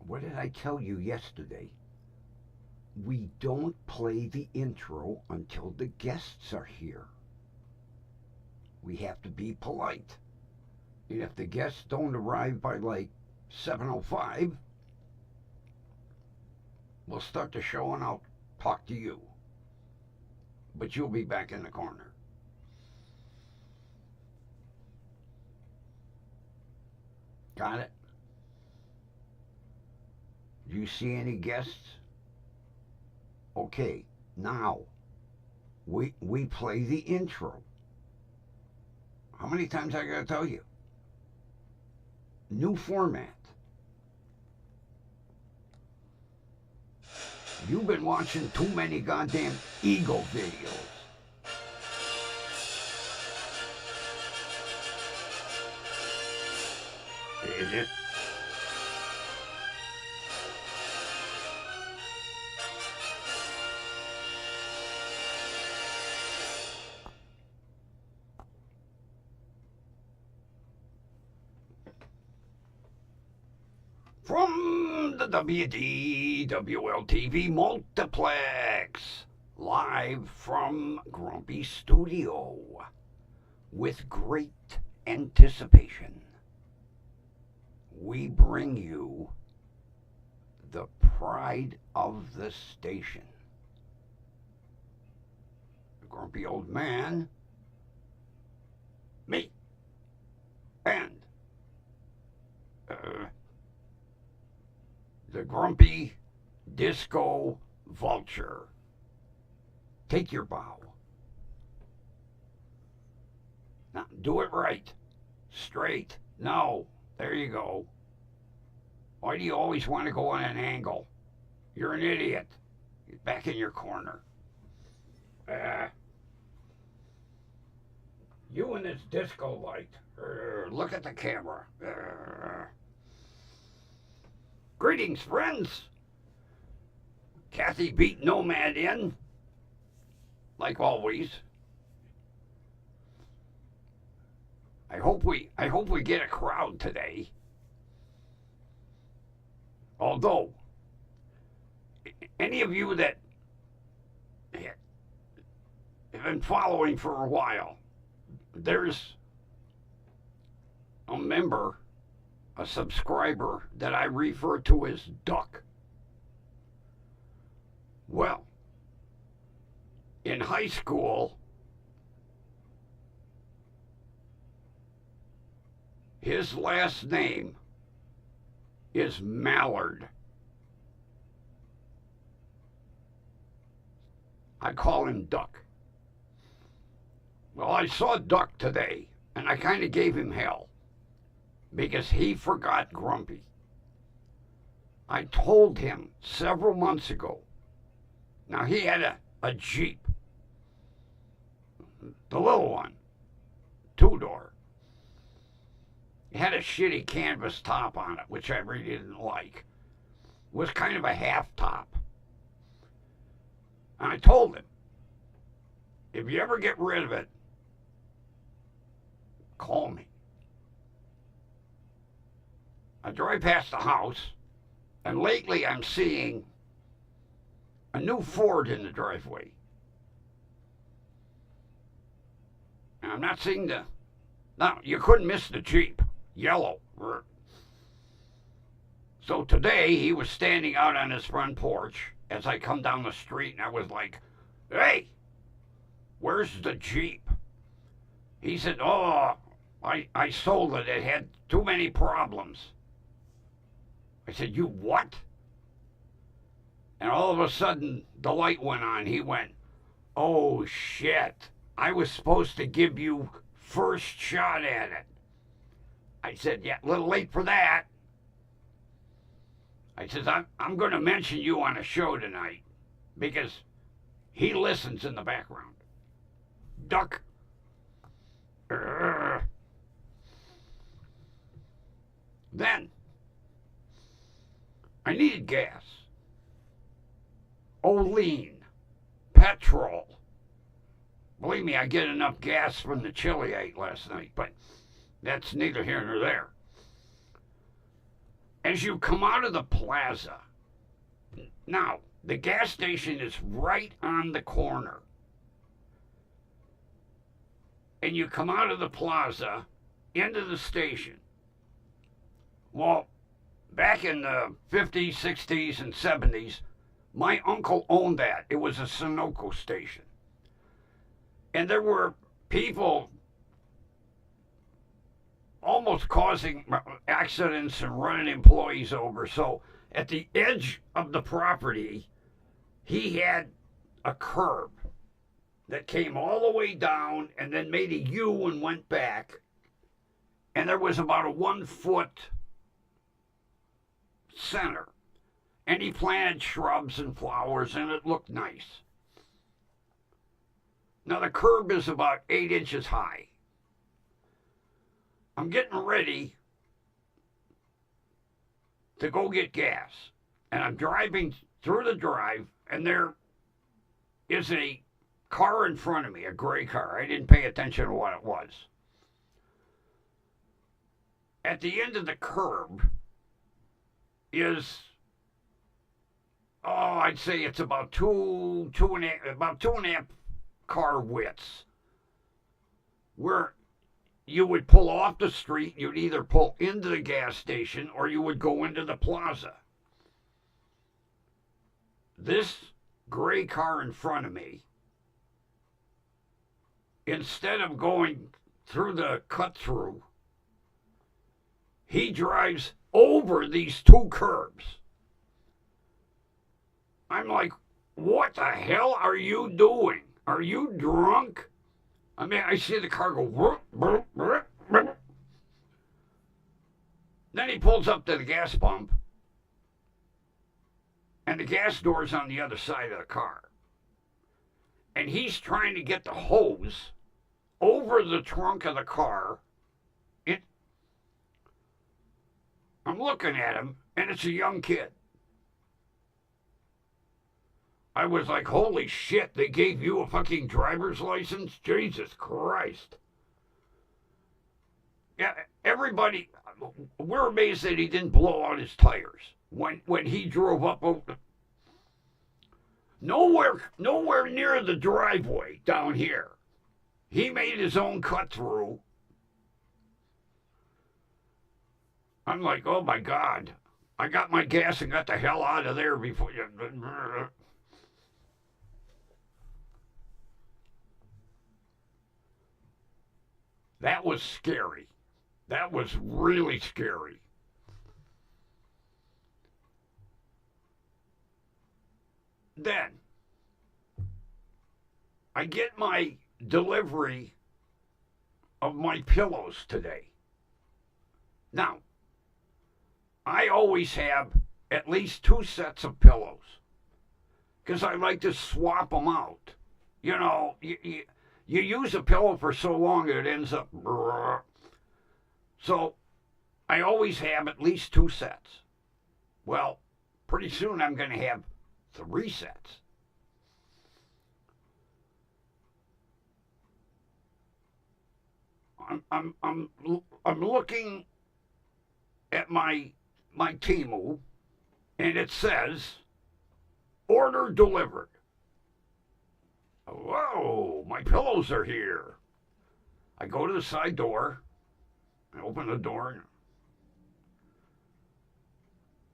What did I tell you yesterday? We don't play the intro until the guests are here. We have to be polite. And if the guests don't arrive by like 7:05, we'll start the show and I'll talk to you. But you'll be back in the corner. Got it? Do you see any guests? Okay, now we play the intro. How many times I gotta tell you? New format. You've been watching too many goddamn Eagle videos. Is it? From the WDWL TV Multiplex, live from Grumpy Studio, with great anticipation, we bring you the pride of the station. The grumpy old man, me, and the grumpy disco vulture. Take your bow. Now, do it right. Straight. No. There you go. Why do you always want to go on an angle? You're an idiot. Get back in your corner. You and this disco light. Look at the camera. Greetings, friends. Kathy beat Nomad in, like always. I hope we get a crowd today. Although, any of you that have been following for a while, there's a member, a subscriber that I refer to as Duck. Well, in high school, his last name is Mallard. I call him Duck. Well, I saw Duck today, and I kind of gave him hell, because he forgot Grumpy. I told him several months ago. Now, he had a Jeep, the little one, two-door. It had a shitty canvas top on it, which I really didn't like. It was kind of a half top. And I told him, if you ever get rid of it, call me. I drive past the house, and lately I'm seeing a new Ford in the driveway. And I'm not seeing the... Now, you couldn't miss the Jeep. Yellow. So today, he was standing out on his front porch as I come down the street, and I was like, hey, where's the Jeep? He said, oh, I sold it. It had too many problems. I said, you what? And all of a sudden, the light went on. He went, oh, shit. I was supposed to give you first shot at it. I said, yeah, a little late for that. I said, I'm going to mention you on a show tonight because he listens in the background. Duck. Then, I needed gas. Olean. Petrol. Believe me, I get enough gas from the chili I ate last night, but that's neither here nor there. as you come out of the plaza, now, the gas station is right on the corner. And you come out of the plaza into the station. Well, back in the 50s, 60s, and 70s, my uncle owned that. It was a Sunoco station. And there were people almost causing accidents and running employees over. So at the edge of the property, he had a curb that came all the way down and then made a U and went back. And there was about a 1 foot center. And he planted shrubs and flowers and it looked nice. Now the curb is about 8 inches high. I'm getting ready to go get gas. And I'm driving through the drive and there is a car in front of me, a gray car. I didn't pay attention to what it was. At the end of the curb is, I'd say it's about two and a half car widths, where you would pull off the street. You'd either pull into the gas station or you would go into the plaza. This gray car in front of me, instead of going through the cut-through, he drives over these 2 curbs. I'm like, what the hell are you doing? Are you drunk? I mean, I see the car go, whoop, whoop, whoop, whoop. Then he pulls up to the gas pump, and the gas door's on the other side of the car. And he's trying to get the hose over the trunk of the car. I'm looking at him, and it's a young kid. I was like, holy shit, they gave you a fucking driver's license? Jesus Christ. Yeah, everybody, we're amazed that he didn't blow out his tires when he drove up over. Nowhere near the driveway down here. He made his own cut through. I'm like, oh my God. I got my gas and got the hell out of there before you. That was scary. That was really scary. Then I get my delivery of my pillows today. Now, I always have at least 2 sets of pillows because I like to swap them out. You know, you use a pillow for so long it ends up. So I always have at least 2 sets. Well, pretty soon I'm going to have 3 sets. I'm looking at my Temu, and it says order delivered. Whoa, my pillows are here. I go to the side door. I open the door.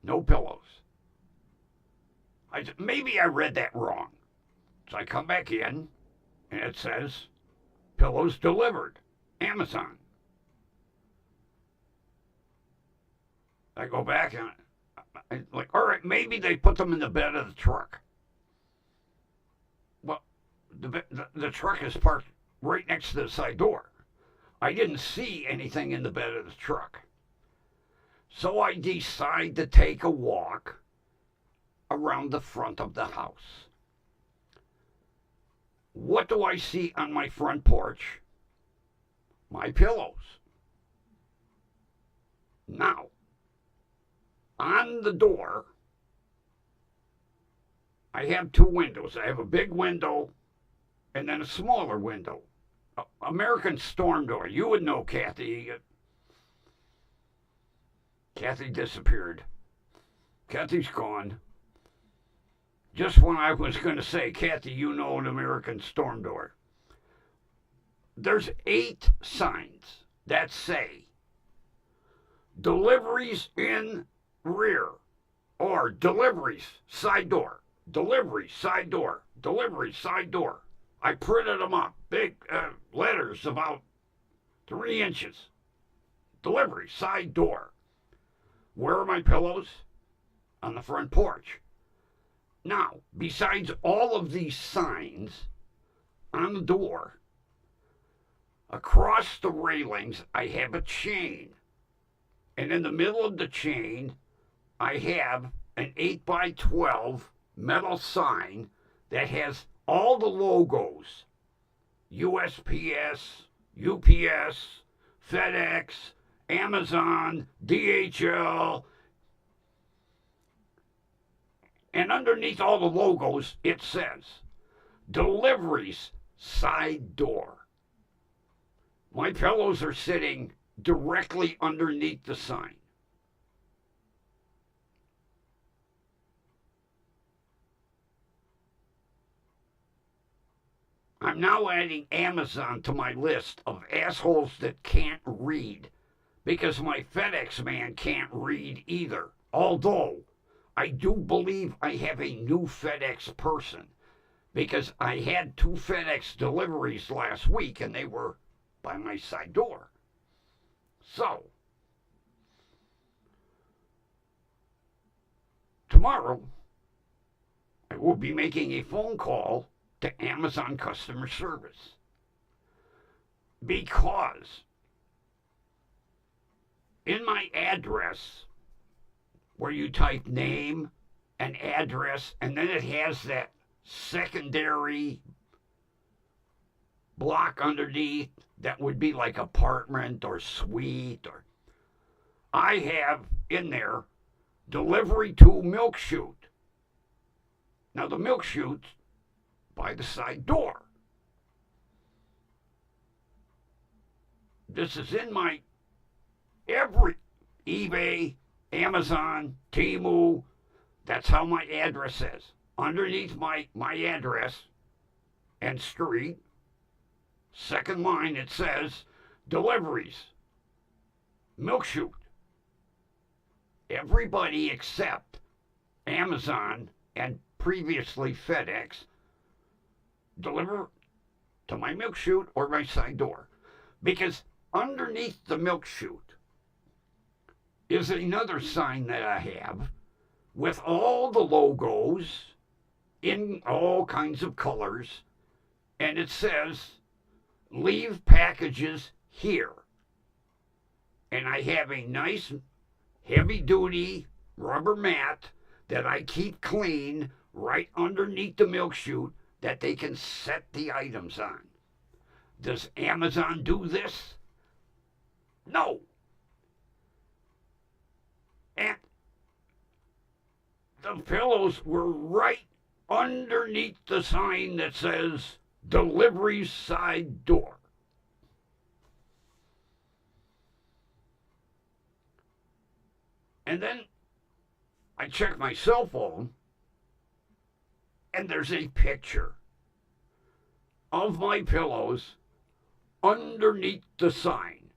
No pillows. Maybe I read that wrong. So I come back in, and it says pillows delivered. Amazon. I go back and I'm like, all right, maybe they put them in the bed of the truck. Well, the truck is parked right next to the side door. I didn't see anything in the bed of the truck. So I decide to take a walk around the front of the house. What do I see on my front porch? My pillows. Now, on the door, I have 2 windows. I have a big window and then a smaller window. American storm door. You would know, Kathy. Kathy disappeared. Kathy's gone. Just when I was going to say, Kathy, you know an American storm door. There's 8 signs that say deliveries in rear or deliveries side door, deliveries side door, deliveries side door. I printed them up, big letters about 3 inches. Delivery side door. Where are my pillows? On the front porch. Now, besides all of these signs on the door, across the railings, I have a chain. And in the middle of the chain, I have an 8x12 metal sign that has all the logos. USPS, UPS, FedEx, Amazon, DHL. And underneath all the logos, it says, deliveries side door. My pillows are sitting directly underneath the sign. I'm now adding Amazon to my list of assholes that can't read because my FedEx man can't read either. Although I do believe I have a new FedEx person because I had 2 FedEx deliveries last week and they were by my side door. So, tomorrow I will be making a phone call to Amazon customer service because in my address where you type name and address and then it has that secondary block underneath that would be like apartment or suite or I have in there delivery to milk chute. Now the milk chute's by the side door. This is in my every eBay, Amazon, Temu. That's how my address is. Underneath my address and street, second line, it says deliveries, milk chute. Everybody except Amazon and previously FedEx deliver to my milk chute or my side door. Because underneath the milk chute is another sign that I have with all the logos in all kinds of colors. And it says, leave packages here. And I have a nice heavy-duty rubber mat that I keep clean right underneath the milk chute that they can set the items on. Does Amazon do this? No. And the pillows were right underneath the sign that says delivery side door. And then I check my cell phone and there's a picture of my pillows underneath the sign.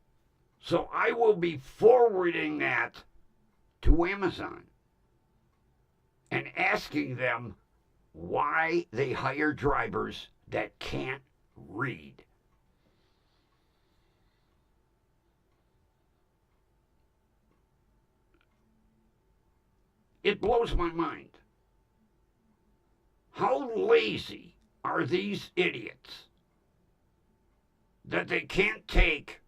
So I will be forwarding that to Amazon and asking them why they hire drivers that can't read. It blows my mind. How lazy are these idiots that they can't take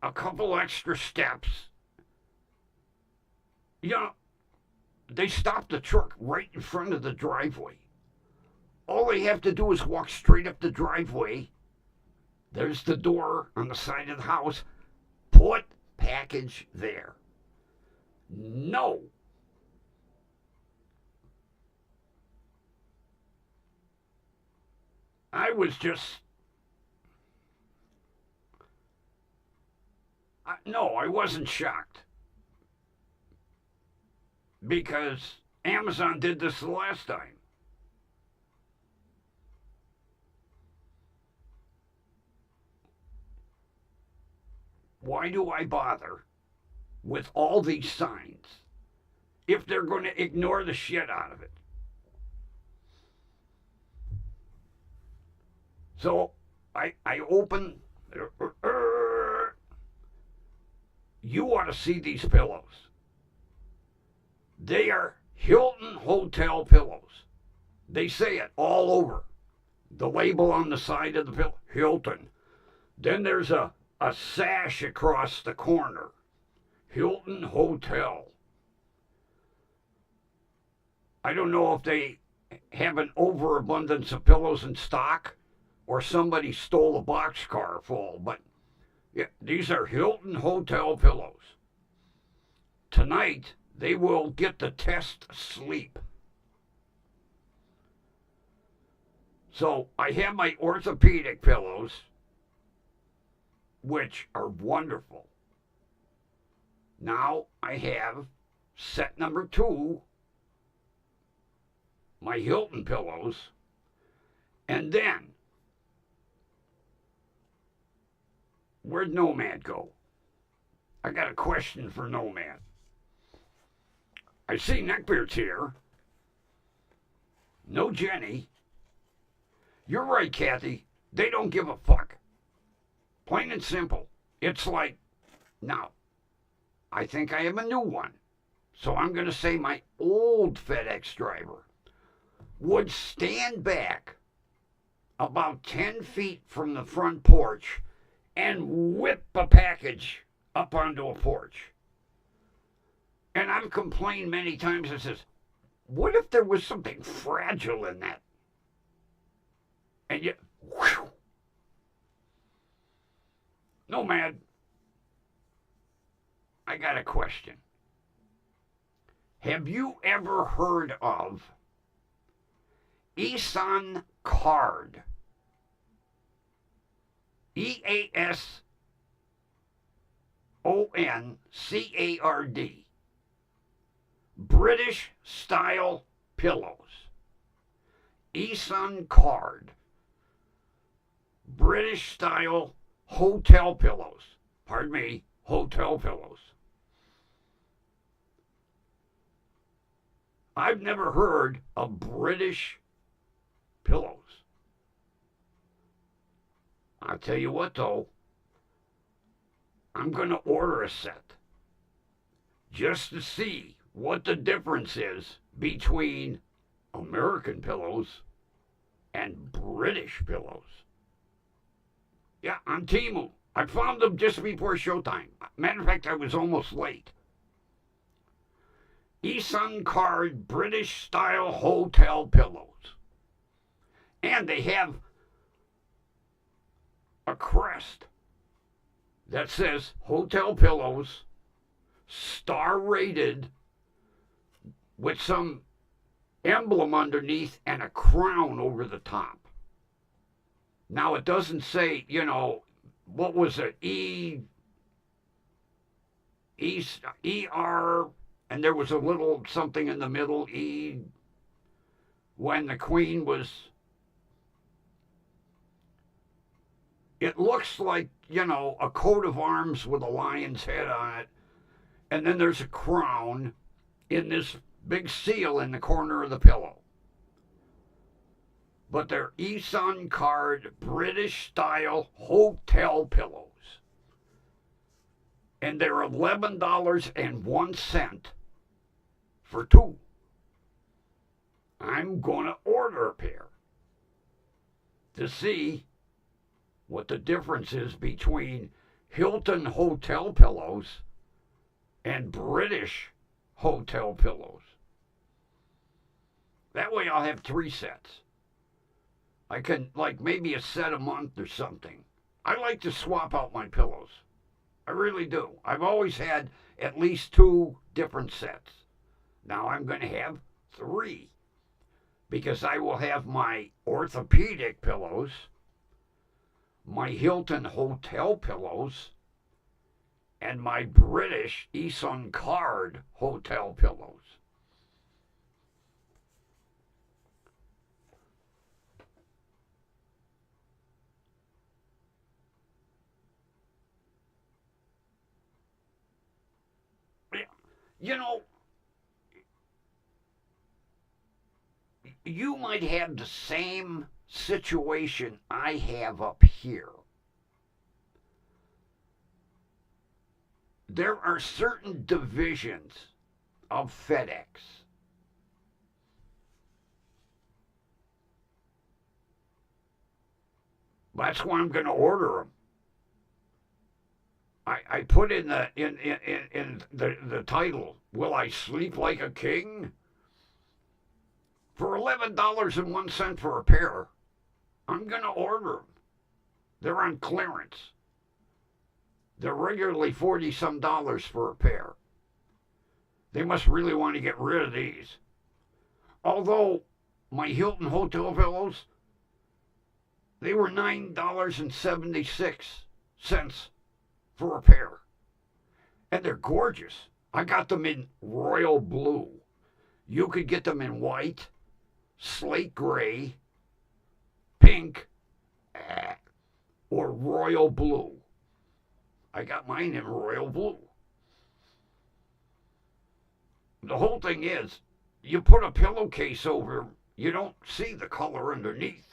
a couple extra steps? You know, they stop the truck right in front of the driveway. All they have to do is walk straight up the driveway. There's the door on the side of the house. Put package there. No. I was just... No, I wasn't shocked. because Amazon did this the last time. Why do I bother with all these signs if they're going to ignore the shit out of it? So I open. You ought to see these pillows. They are Hilton Hotel pillows. They say it all over. The label on the side of the pillow, Hilton. Then there's a sash across the corner, Hilton Hotel. I don't know if they have an overabundance of pillows in stock or somebody stole a boxcar full, but yeah, these are Hilton Hotel pillows. Tonight, they will get the test sleep. So I have my orthopedic pillows, which are wonderful. Now I have set number 2, my Hilton pillows, and then where'd Nomad go? I got a question for Nomad. I see Neckbeard's here. No Jenny. You're right, Kathy. They don't give a fuck. Plain and simple. It's like, now, I think I have a new one. So I'm going to say my old FedEx driver would stand back about 10 feet from the front porch and whip a package up onto a porch. And I've complained many times and says, what if there was something fragile in that? And yet, whew. Nomad, I got a question. Have you ever heard of Eason Card? EASONCARD. British style pillows. Eason Card. British style hotel pillows. Pardon me, hotel pillows. I've never heard of British pillows. I'll tell you what though, I'm going to order a set just to see what the difference is between American pillows and British pillows. Yeah, on Temu. I found them just before showtime. Matter of fact, I was almost late. Eason Card British style hotel pillows. And they have a crest that says hotel pillows, star rated, with some emblem underneath and a crown over the top. Now it doesn't say, what was it, ER, and there was a little something in the middle, E, when the Queen was. It looks like, a coat of arms with a lion's head on it, and then there's a crown in this big seal in the corner of the pillow. But they're Eason Card British style hotel pillows. And they're $11.01 for 2. I'm going to order a pair to see what the difference is between Hilton hotel pillows and British hotel pillows. That way I'll have 3 sets. I can, maybe a set a month or something. I like to swap out my pillows. I really do. I've always had at least 2 different sets. Now I'm going to have 3. Because I will have my orthopedic pillows, my Hilton hotel pillows, and my British Eason Card hotel pillows. You know, you might have the same situation I have up here. There are certain divisions of FedEx. That's why I'm going to order them. I put in the title, "Will I Sleep Like a King?" For $11.01 for a pair. I'm going to order them. They're on clearance. They're regularly 40 some dollars for a pair. They must really want to get rid of these. Although my Hilton hotel pillows, they were $9.76 for a pair. And they're gorgeous. I got them in royal blue. You could get them in white, slate gray, pink, or royal blue. I got mine in royal blue. The whole thing is, you put a pillowcase over, you don't see the color underneath.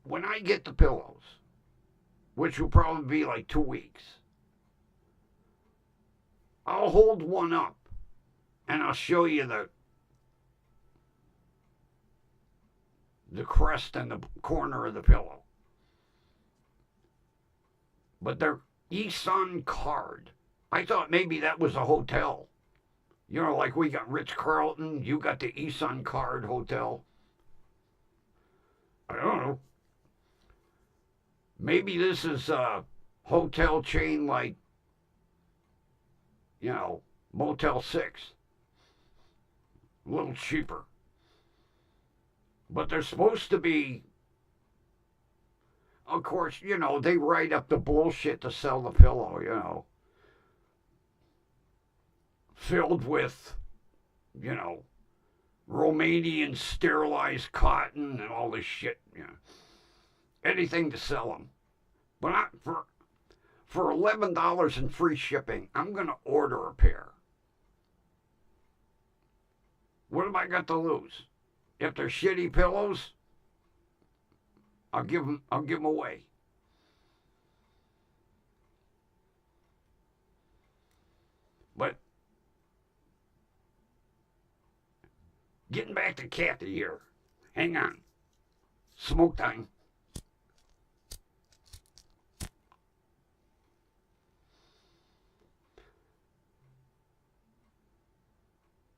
When I get the pillows, which will probably be like 2 weeks, I'll hold one up and I'll show you the crest and the corner of the pillow. But they're Eson Card. I thought maybe that was a hotel. You know, like we got Ritz Carlton, you got the Eson Card Hotel. I don't know. Maybe this is a hotel chain like, Motel 6. A little cheaper. But they're supposed to be, of course, they write up the bullshit to sell the pillow, filled with, Romanian sterilized cotton and all this shit, anything to sell them. But for $11 and free shipping, I'm going to order a pair. What have I got to lose? If they're shitty pillows, I'll give them away. But getting back to Kathy here. Hang on. Smoke time.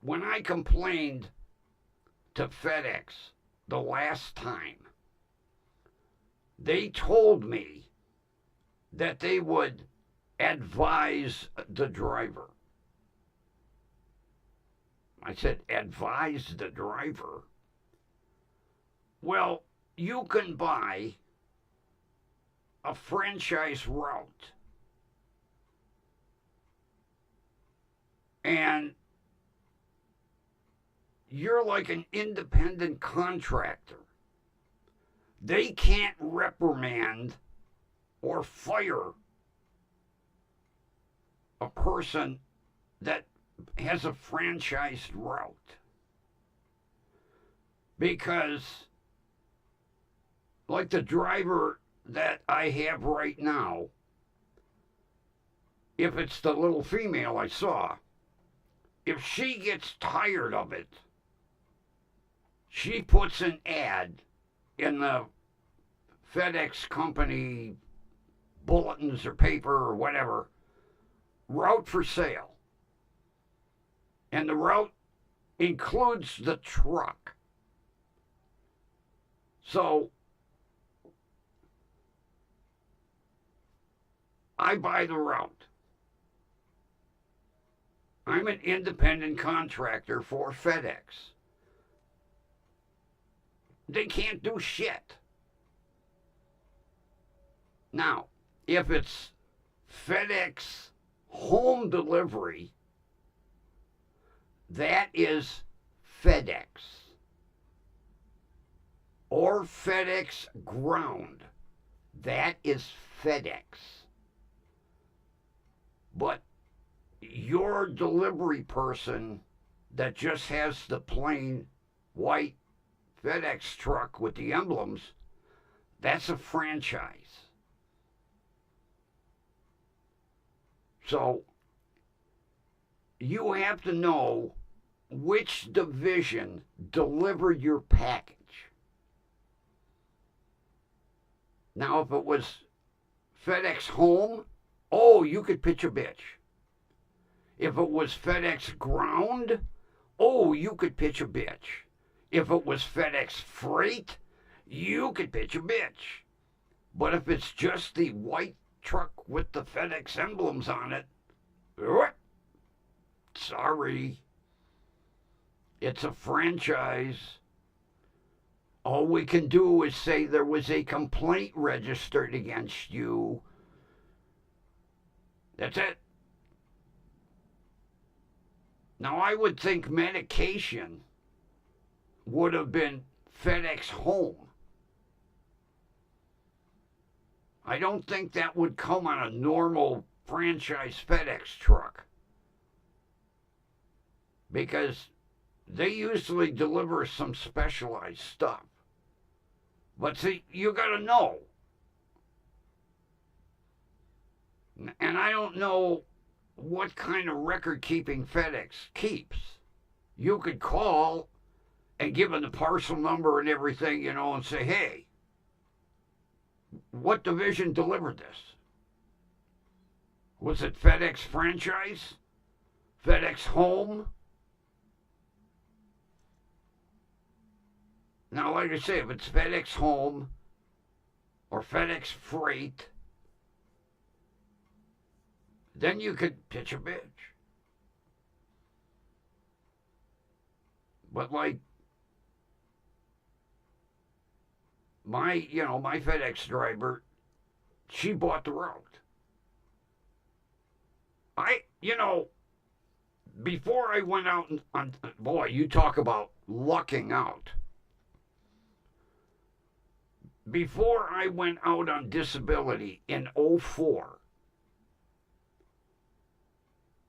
When I complained to FedEx the last time, they told me that they would advise the driver. I said, advise the driver? Well, you can buy a franchise route. And you're like an independent contractor. They can't reprimand or fire a person that has a franchised route. Because, like the driver that I have right now, if it's the little female I saw, if she gets tired of it, she puts an ad in the FedEx company bulletins or paper or whatever, route for sale. And the route includes the truck. So I buy the route. I'm an independent contractor for FedEx. They can't do shit. Now, if it's FedEx home delivery, that is FedEx or FedEx ground. That is FedEx. But your delivery person that just has the plain white FedEx truck with the emblems, that's a franchise. So you have to know which division delivered your package. Now, if it was FedEx Home, oh, you could pitch a bitch. If it was FedEx Ground, oh, you could pitch a bitch. If it was FedEx Freight, you could pitch a bitch. But if it's just the white truck with the FedEx emblems on it, sorry. It's a franchise. All we can do is say there was a complaint registered against you. That's it. Now, I would think medication would have been FedEx Home. I don't think that would come on a normal franchise FedEx truck, because they usually deliver some specialized stuff. But see, you got to know. And I don't know what kind of record keeping FedEx keeps. You could call and give them the parcel number and everything, and say, hey, what division delivered this? Was it FedEx franchise? FedEx Home? Now, like I say, if it's FedEx Home or FedEx Freight, then you could pitch a bitch. But like my FedEx driver, she bought the route. Before I went out on, boy, you talk about lucking out. Before I went out on disability in 2004,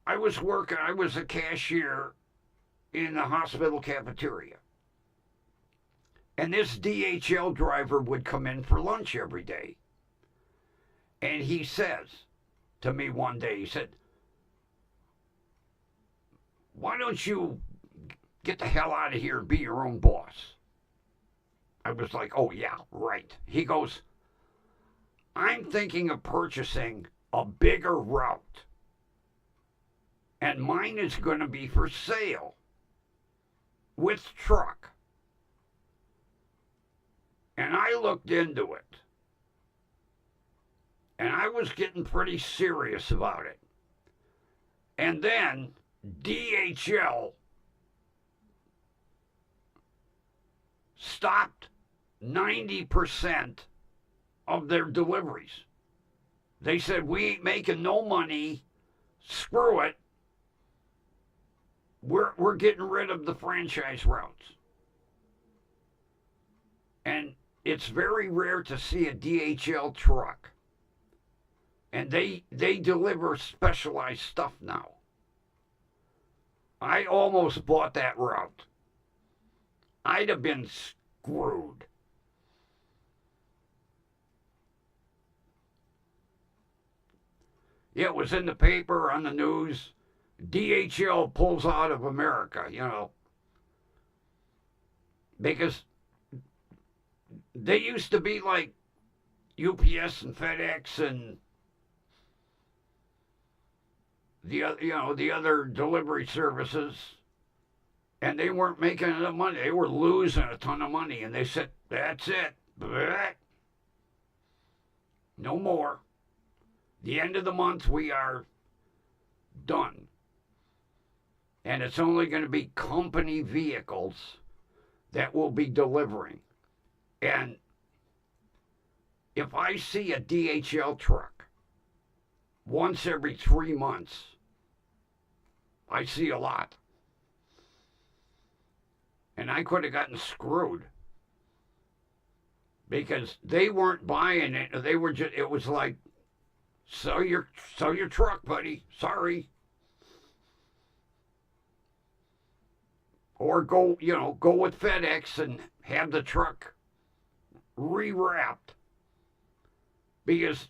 I was a cashier in the hospital cafeteria. And this DHL driver would come in for lunch every day. And he says to me one day, he said, why don't you get the hell out of here and be your own boss? I was like, oh yeah, right. He goes, I'm thinking of purchasing a bigger route. And mine is going to be for sale with truck. And I looked into it. And I was getting pretty serious about it. And then DHL stopped 90% of their deliveries. They said, we ain't making no money. Screw it. We're getting rid of the franchise routes. And it's very rare to see a DHL truck. And they deliver specialized stuff now. I almost bought that route. I'd have been screwed. It was in the paper, on the news. DHL pulls out of America, because they used to be like UPS and FedEx and the other delivery services, and they weren't making enough money. They were losing a ton of money, and they said, that's it. No more. The end of the month, we are done. And it's only going to be company vehicles that will be delivering. And if I see a DHL truck once every 3 months, I see a lot. And I could have gotten screwed. because they weren't buying it. They were just, it was like, sell your truck, buddy. Sorry. Or go with FedEx and have the truck rewrapped, because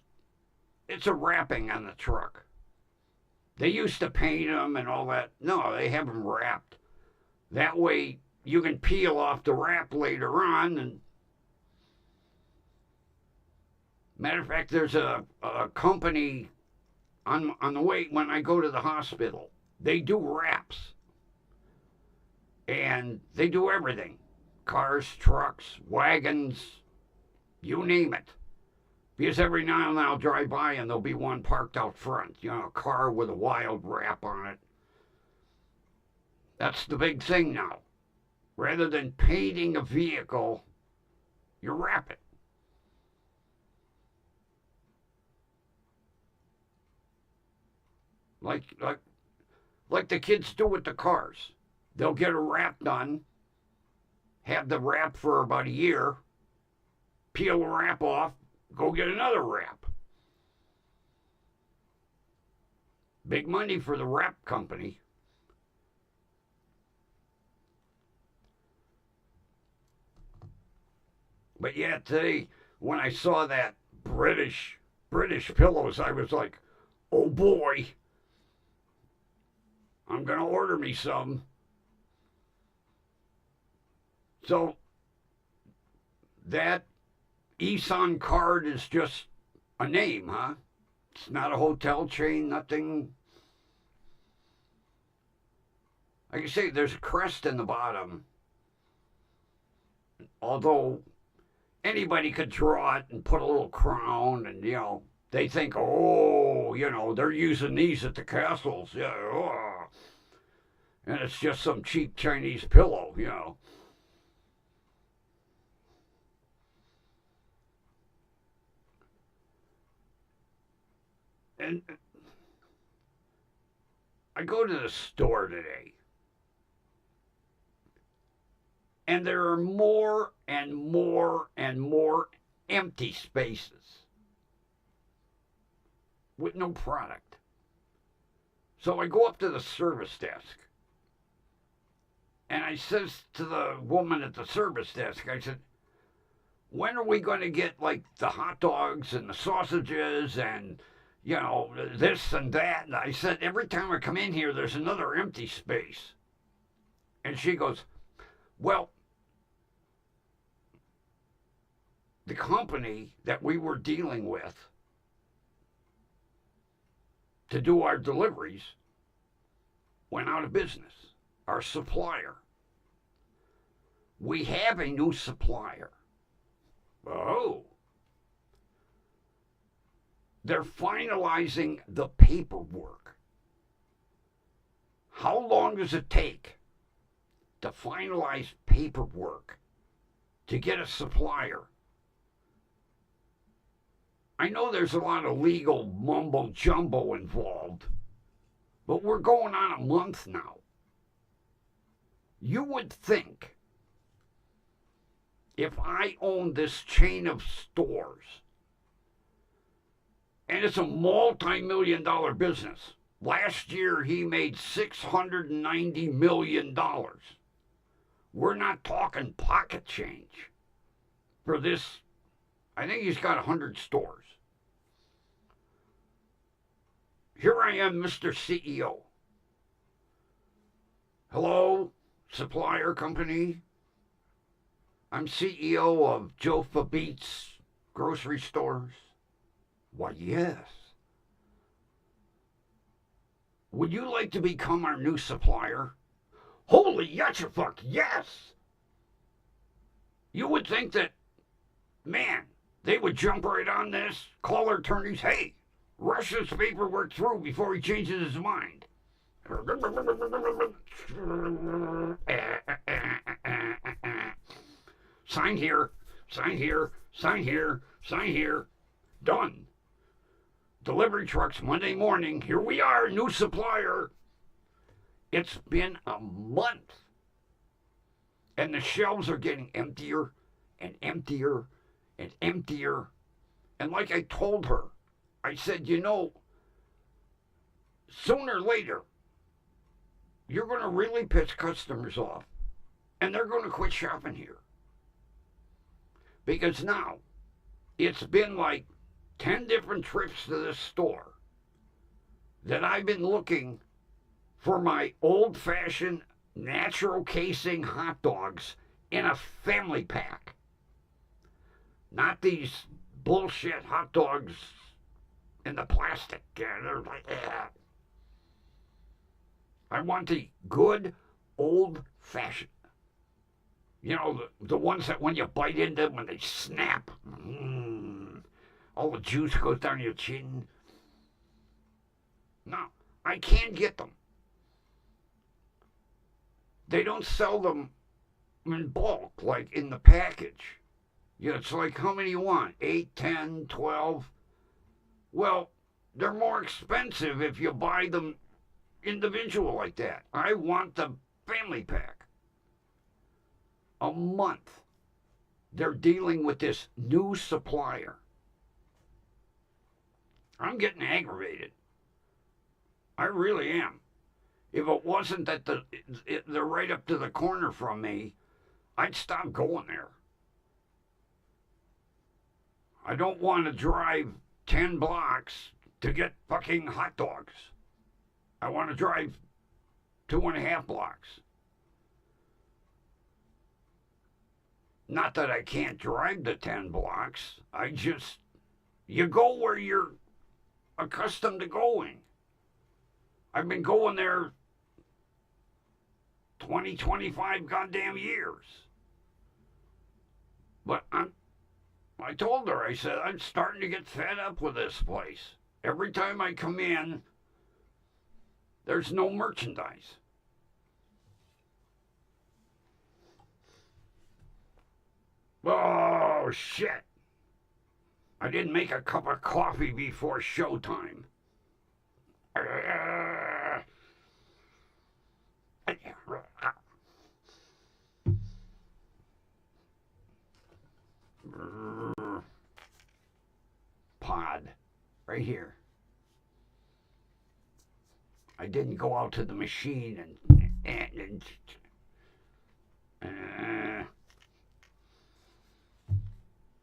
it's a wrapping on the truck. They used to paint them and all that. No, they have them wrapped. That way you can peel off the wrap later on. And matter of fact, there's a company on the way when I go to the hospital. They do wraps. And they do everything. Cars, trucks, wagons, you name it. Because every now and then I'll drive by and there'll be one parked out front. A car with a wild wrap on it. That's the big thing now. Rather than painting a vehicle, you wrap it. Like the kids do with the cars. They'll get a wrap done, have the wrap for about a year, peel the wrap off, go get another wrap. Big money for the wrap company. But yeah, today when I saw that British pillows, I was like, oh boy, I'm gonna order me some. So that Eson card is just a name, huh? It's not a hotel chain, nothing. Like I say, there's a crest in the bottom. Although anybody could draw it and put a little crown, and they think, oh, they're using these at the castles, yeah, oh. And it's just some cheap Chinese pillow, And I go to the store today, and there are more and more and more empty spaces with no product. So I go up to the service desk, and I says to the woman at the service desk, I said, when are we going to get like the hot dogs and the sausages and this and that? And I said, every time I come in here, there's another empty space. And she goes, well, the company that we were dealing with to do our deliveries went out of business. Our supplier. We have a new supplier. Oh. They're finalizing the paperwork. How long does it take to finalize paperwork to get a supplier? I know there's a lot of legal mumbo jumbo involved, but we're going on a month now. You would think if I owned this chain of stores, and it's a multi-million-dollar business. Last year, he made $690 million. We're not talking pocket change for this. I think he's got 100 stores. Here I am, Mr. CEO. Hello, supplier company. I'm CEO of Jofa Beats grocery stores. Why, yes. Would you like to become our new supplier? Holy yatchafuck, yes! You would think that, man, they would jump right on this, call their attorneys, hey, rush this paperwork through before he changes his mind. Sign here, sign here, sign here, sign here. Done. Delivery trucks Monday morning. Here we are, new supplier. It's been a month. And the shelves are getting emptier and emptier and emptier. And like I told her, I said, you know, sooner or later, you're going to really piss customers off. And they're going to quit shopping here. Because now, it's been like 10 different trips to this store that I've been looking for my old-fashioned natural casing hot dogs in a family pack. Not these bullshit hot dogs in the plastic. Yeah, they're like, yeah. I want the good old-fashioned. You know, the ones that when you bite into them, when they snap, all the juice goes down your chin. No, I can't get them. They don't sell them in bulk, like in the package. You know, it's like, how many you want? 8, 10, 12? Well, they're more expensive if you buy them individual like that. I want the family pack. A month. They're dealing with this new supplier. I'm getting aggravated. I really am. If it wasn't that they're right up to the corner from me, I'd stop going there. I don't want to drive 10 blocks to get fucking hot dogs. I want to drive 2.5 blocks. Not that I can't drive the 10 blocks. You go where you're accustomed to going. I've been going there 20, 25 goddamn years. But I told her, I said, I'm starting to get fed up with this place. Every time I come in, there's no merchandise. Oh, shit. I didn't make a cup of coffee before showtime. Pod. Right here. I didn't go out to the machine and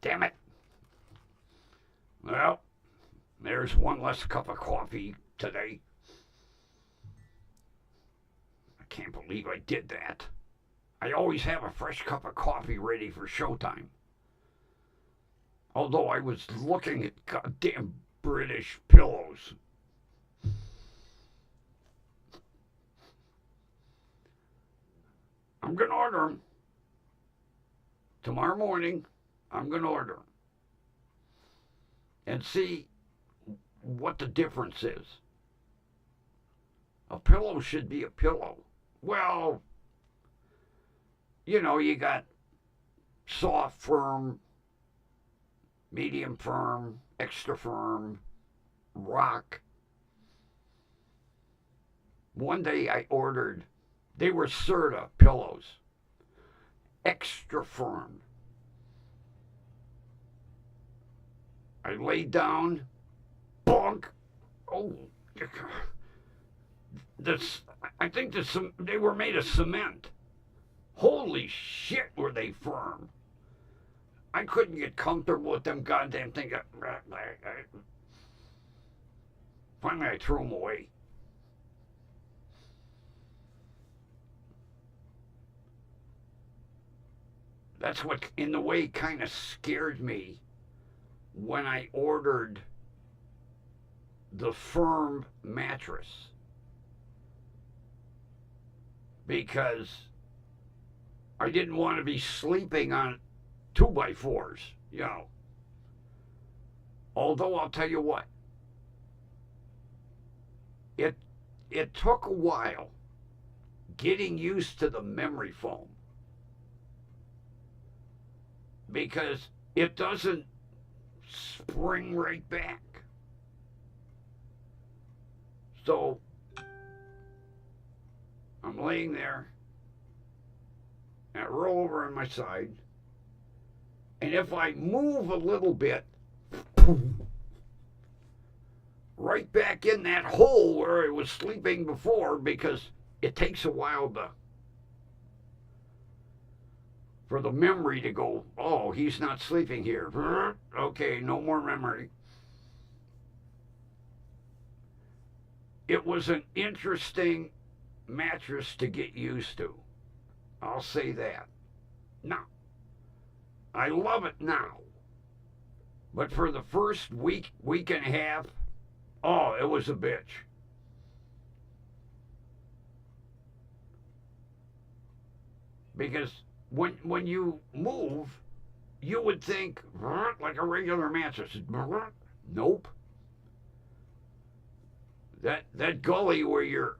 damn it. Well, there's one less cup of coffee today. I can't believe I did that. I always have a fresh cup of coffee ready for showtime. Although I was looking at goddamn British pillows. I'm going to order them. Tomorrow morning, I'm going to order them. And see what the difference is. A pillow should be a pillow. Well, you know, you got soft, firm, medium firm, extra firm, rock. One day I ordered, they were Serta pillows, extra firm. I laid down, bunk. Oh, I think they were made of cement. Holy shit, were they firm. I couldn't get comfortable with them goddamn things. Finally, I threw them away. That's what, in a way, kind of scared me when I ordered the firm mattress. Because I didn't want to be sleeping on 2x4s, you know. Although I'll tell you what, it took a while getting used to the memory foam. Because it doesn't spring right back. So I'm laying there and I roll over on my side And if I move a little bit, right back in that hole where I was sleeping before, because it takes a while for the memory to go, oh, he's not sleeping here. Okay, no more memory. It was an interesting mattress to get used to. I'll say that. Now, I love it now. But for the first week, week and a half, oh, it was a bitch. Because when you move, you would think like a regular mattress. Nope. That gully where your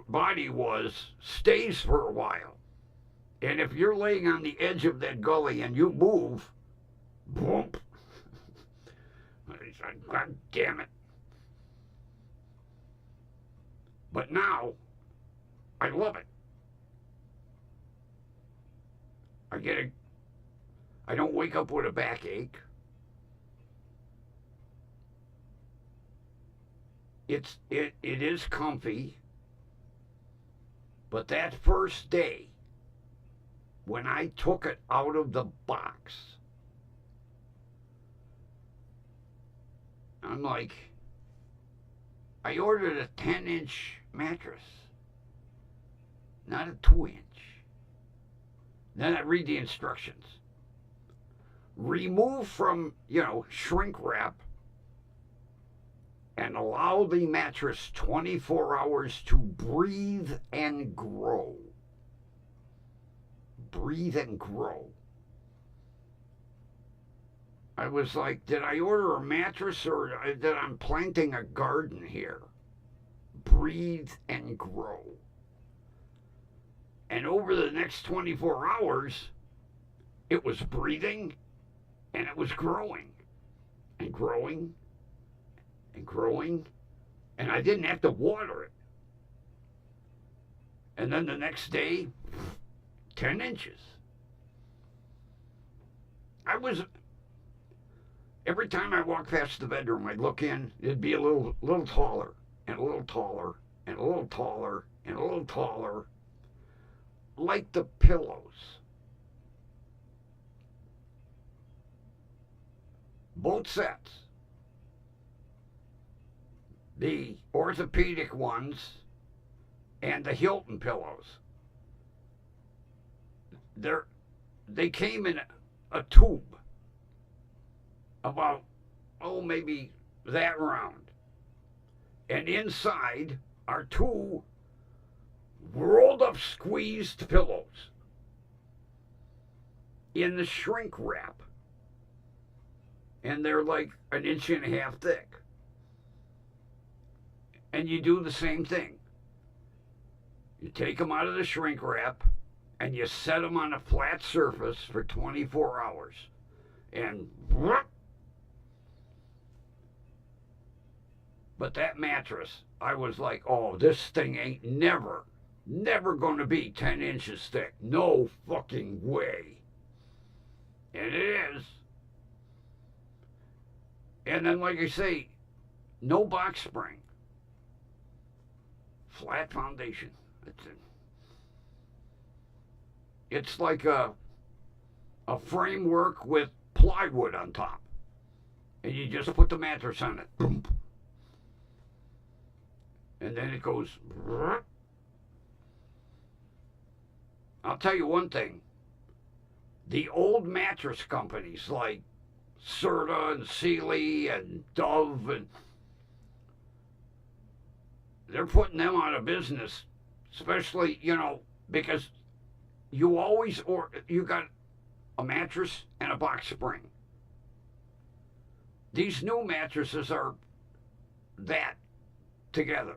body was stays for a while. And if you're laying on the edge of that gully and you move, boom. God damn it. But now, I love it. I don't wake up with a backache. It is comfy. But that first day, when I took it out of the box, I'm like, I ordered a 10-inch mattress, not a 2-inch. Then I read the instructions. Remove from, shrink wrap and allow the mattress 24 hours to breathe and grow. Breathe and grow. I was like, did I order a mattress or that I'm planting a garden here? Breathe and grow. And over the next 24 hours, it was breathing and it was growing and growing and growing. And I didn't have to water it. And then the next day, 10 inches. Every time I walked past the bedroom, I'd look in, it'd be a little taller and a little taller and a little taller and a little taller, like the pillows. Both sets. The orthopedic ones and the Hilton pillows. They came in a tube about, maybe that round. And inside are two rolled up squeezed pillows in the shrink wrap. And they're like an inch and a half thick. And you do the same thing. You take them out of the shrink wrap and you set them on a flat surface for 24 hours. And but that mattress, I was like, oh, this thing ain't never going to be 10 inches thick. No fucking way. And it is. And then, like I say, no box spring. Flat foundation. That's it. It's like a framework with plywood on top. And you just put the mattress on it. Boom. And then it goes. I'll tell you one thing. The old mattress companies like Serta and Sealy and Dove, and they're putting them out of business, especially, because you got a mattress and a box spring. These new mattresses are that together.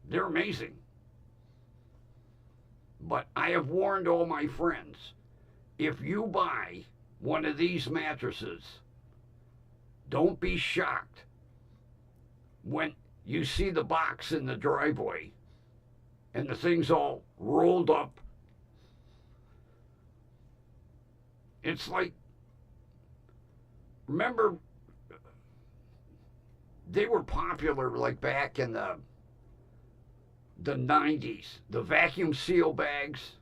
They're amazing. But I have warned all my friends, if you buy one of these mattresses, don't be shocked when you see the box in the driveway and the thing's all rolled up It's like, remember, they were popular like back in the 90s. The vacuum seal bags.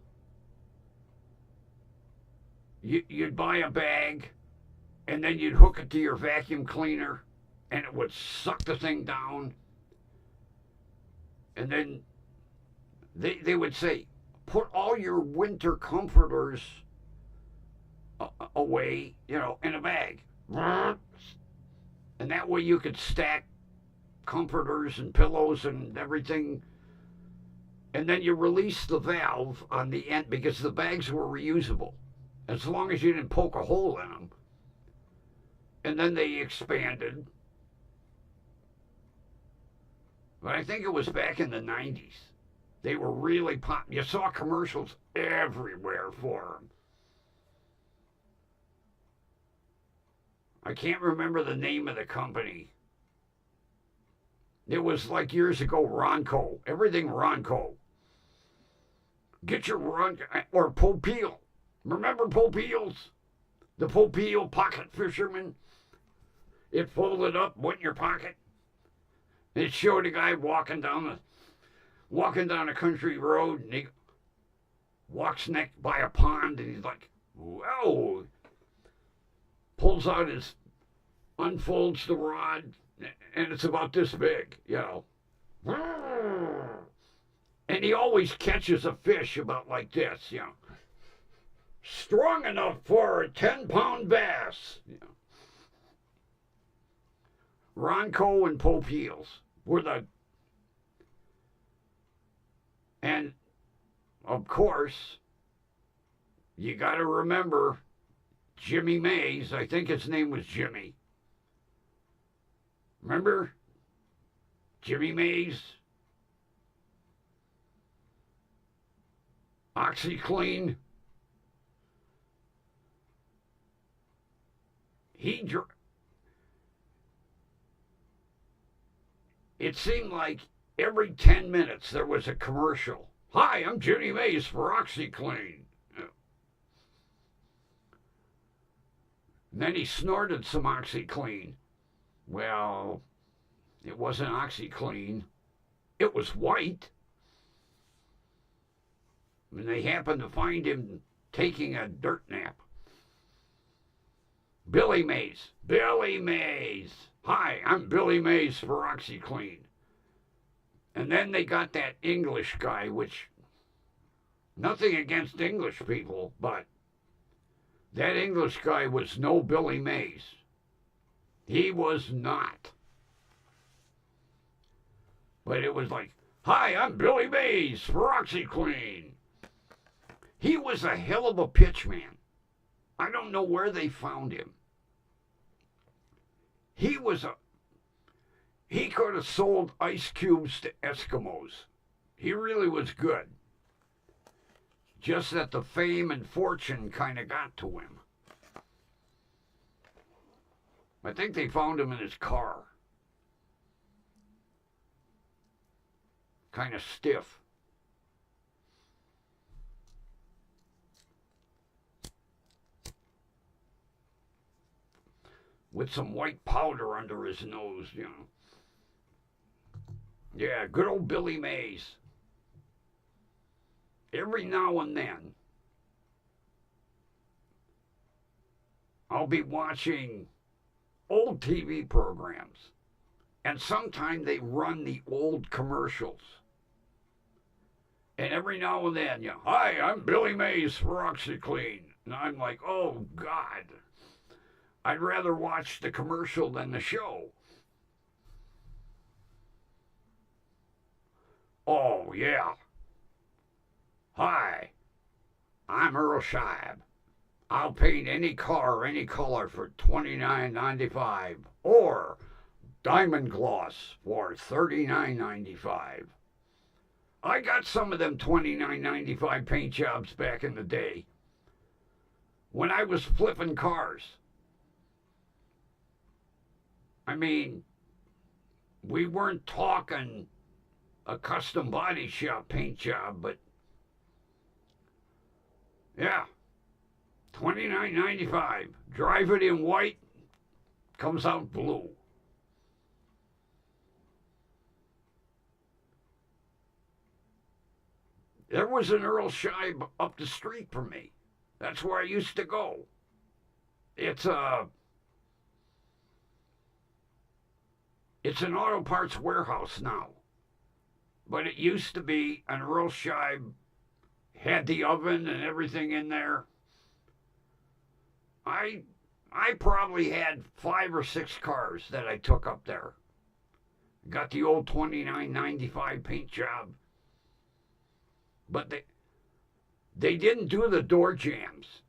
You'd buy a bag, and then you'd hook it to your vacuum cleaner, and it would suck the thing down. And then they would say, put all your winter comforters away, in a bag. And that way you could stack comforters and pillows and everything. And then you release the valve on the end because the bags were reusable, as long as you didn't poke a hole in them. And then they expanded. But I think it was back in the 90s. They were really pop. You saw commercials everywhere for them. I can't remember the name of the company. It was like years ago, Ronco. Everything Ronco. Get your Ronco, or Popeel. Remember Popeels? The Popeel pocket fisherman? It folded up, went in your pocket. It showed a guy walking down a country road, and he walks next by a pond, and he's like, whoa. Pulls out unfolds the rod, and it's about this big, And he always catches a fish about like this, Strong enough for a 10-pound bass. Ronco and Popeels were and of course, you got to remember Jimmy Mays. I think his name was Jimmy. Remember Jimmy Mays? OxyClean. It seemed like every 10 minutes there was a commercial. Hi, I'm Jimmy Mays for OxyClean. And then he snorted some OxyClean. Well, it wasn't OxyClean. It was white. And they happened to find him taking a dirt nap. Billy Mays. Billy Mays. Hi, I'm Billy Mays for OxyClean. And then they got that English guy, which, nothing against English people, but that English guy was no Billy Mays. He was not. But it was like, hi, I'm Billy Mays for OxyClean. He was a hell of a pitchman. I don't know where they found him. He could have sold ice cubes to Eskimos. He really was good. Just that the fame and fortune kind of got to him. I think they found him in his car. Kind of stiff. With some white powder under his nose, Yeah, good old Billy Mays. Every now and then, I'll be watching old TV programs, and sometimes they run the old commercials. And every now and then, hi, I'm Billy Mays for OxyClean. And I'm like, oh, God. I'd rather watch the commercial than the show. Oh, yeah. Hi, I'm Earl Scheib. I'll paint any car any color for $29.95 or diamond gloss for $39.95. I got some of them $29.95 paint jobs back in the day when I was flipping cars. I mean, we weren't talking a custom body shop paint job, but yeah, $29.95. Drive it in white, comes out blue. There was an Earl Scheib up the street from me. That's where I used to go. It's an auto parts warehouse now. But it used to be an Earl Scheib, had the oven and everything in there. I probably had 5 or 6 cars that I took up there. Got the old $29.95 paint job. But they didn't do the door jambs.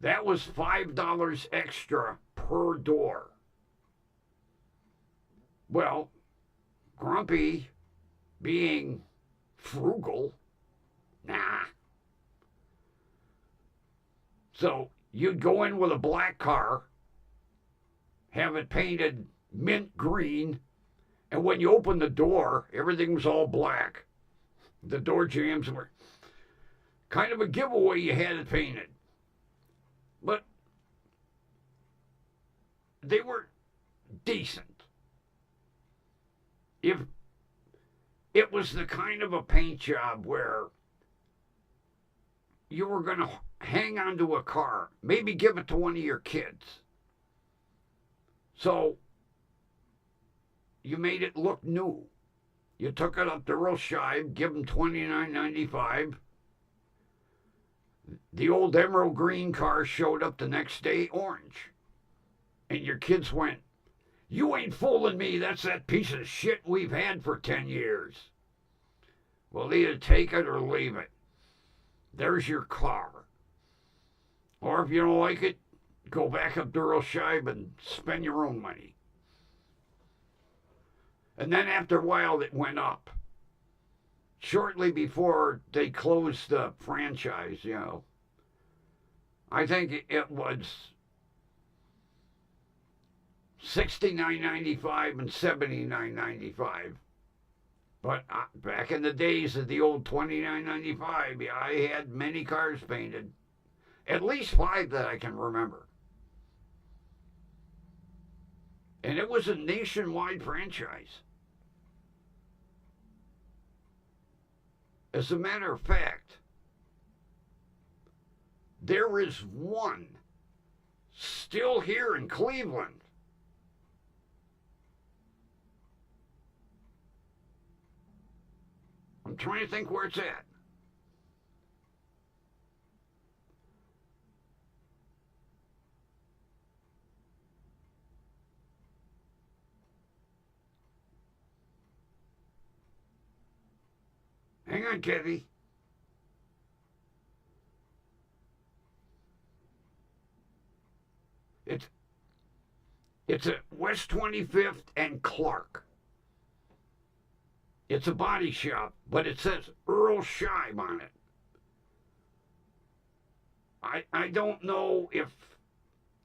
That was $5 extra per door. Well, Grumpy, being frugal, nah. So you'd go in with a black car, have it painted mint green, and when you opened the door, everything was all black. The door jambs were kind of a giveaway you had it painted. But they were decent. If it was the kind of a paint job where you were going to hang onto a car, maybe give it to one of your kids. So you made it look new. You took it up to Earl Scheib, give them $29.95. The old emerald green car showed up the next day orange. And your kids went, "You ain't fooling me. That's that piece of shit we've had for 10 years. Well, either take it or leave it. There's your car. Or if you don't like it, go back up to Earl Scheib and spend your own money." And then after a while, it went up. Shortly before they closed the franchise, I think it was $69.95 and $79.95. But back in the days of the old $29.95, I had many cars painted. At least 5 that I can remember. And it was a nationwide franchise. As a matter of fact, there is one still here in Cleveland. I'm trying to think where it's at. Hang on, Kathy. It's at West 25th and Clark. It's a body shop, but it says Earl Scheib on it. I don't know if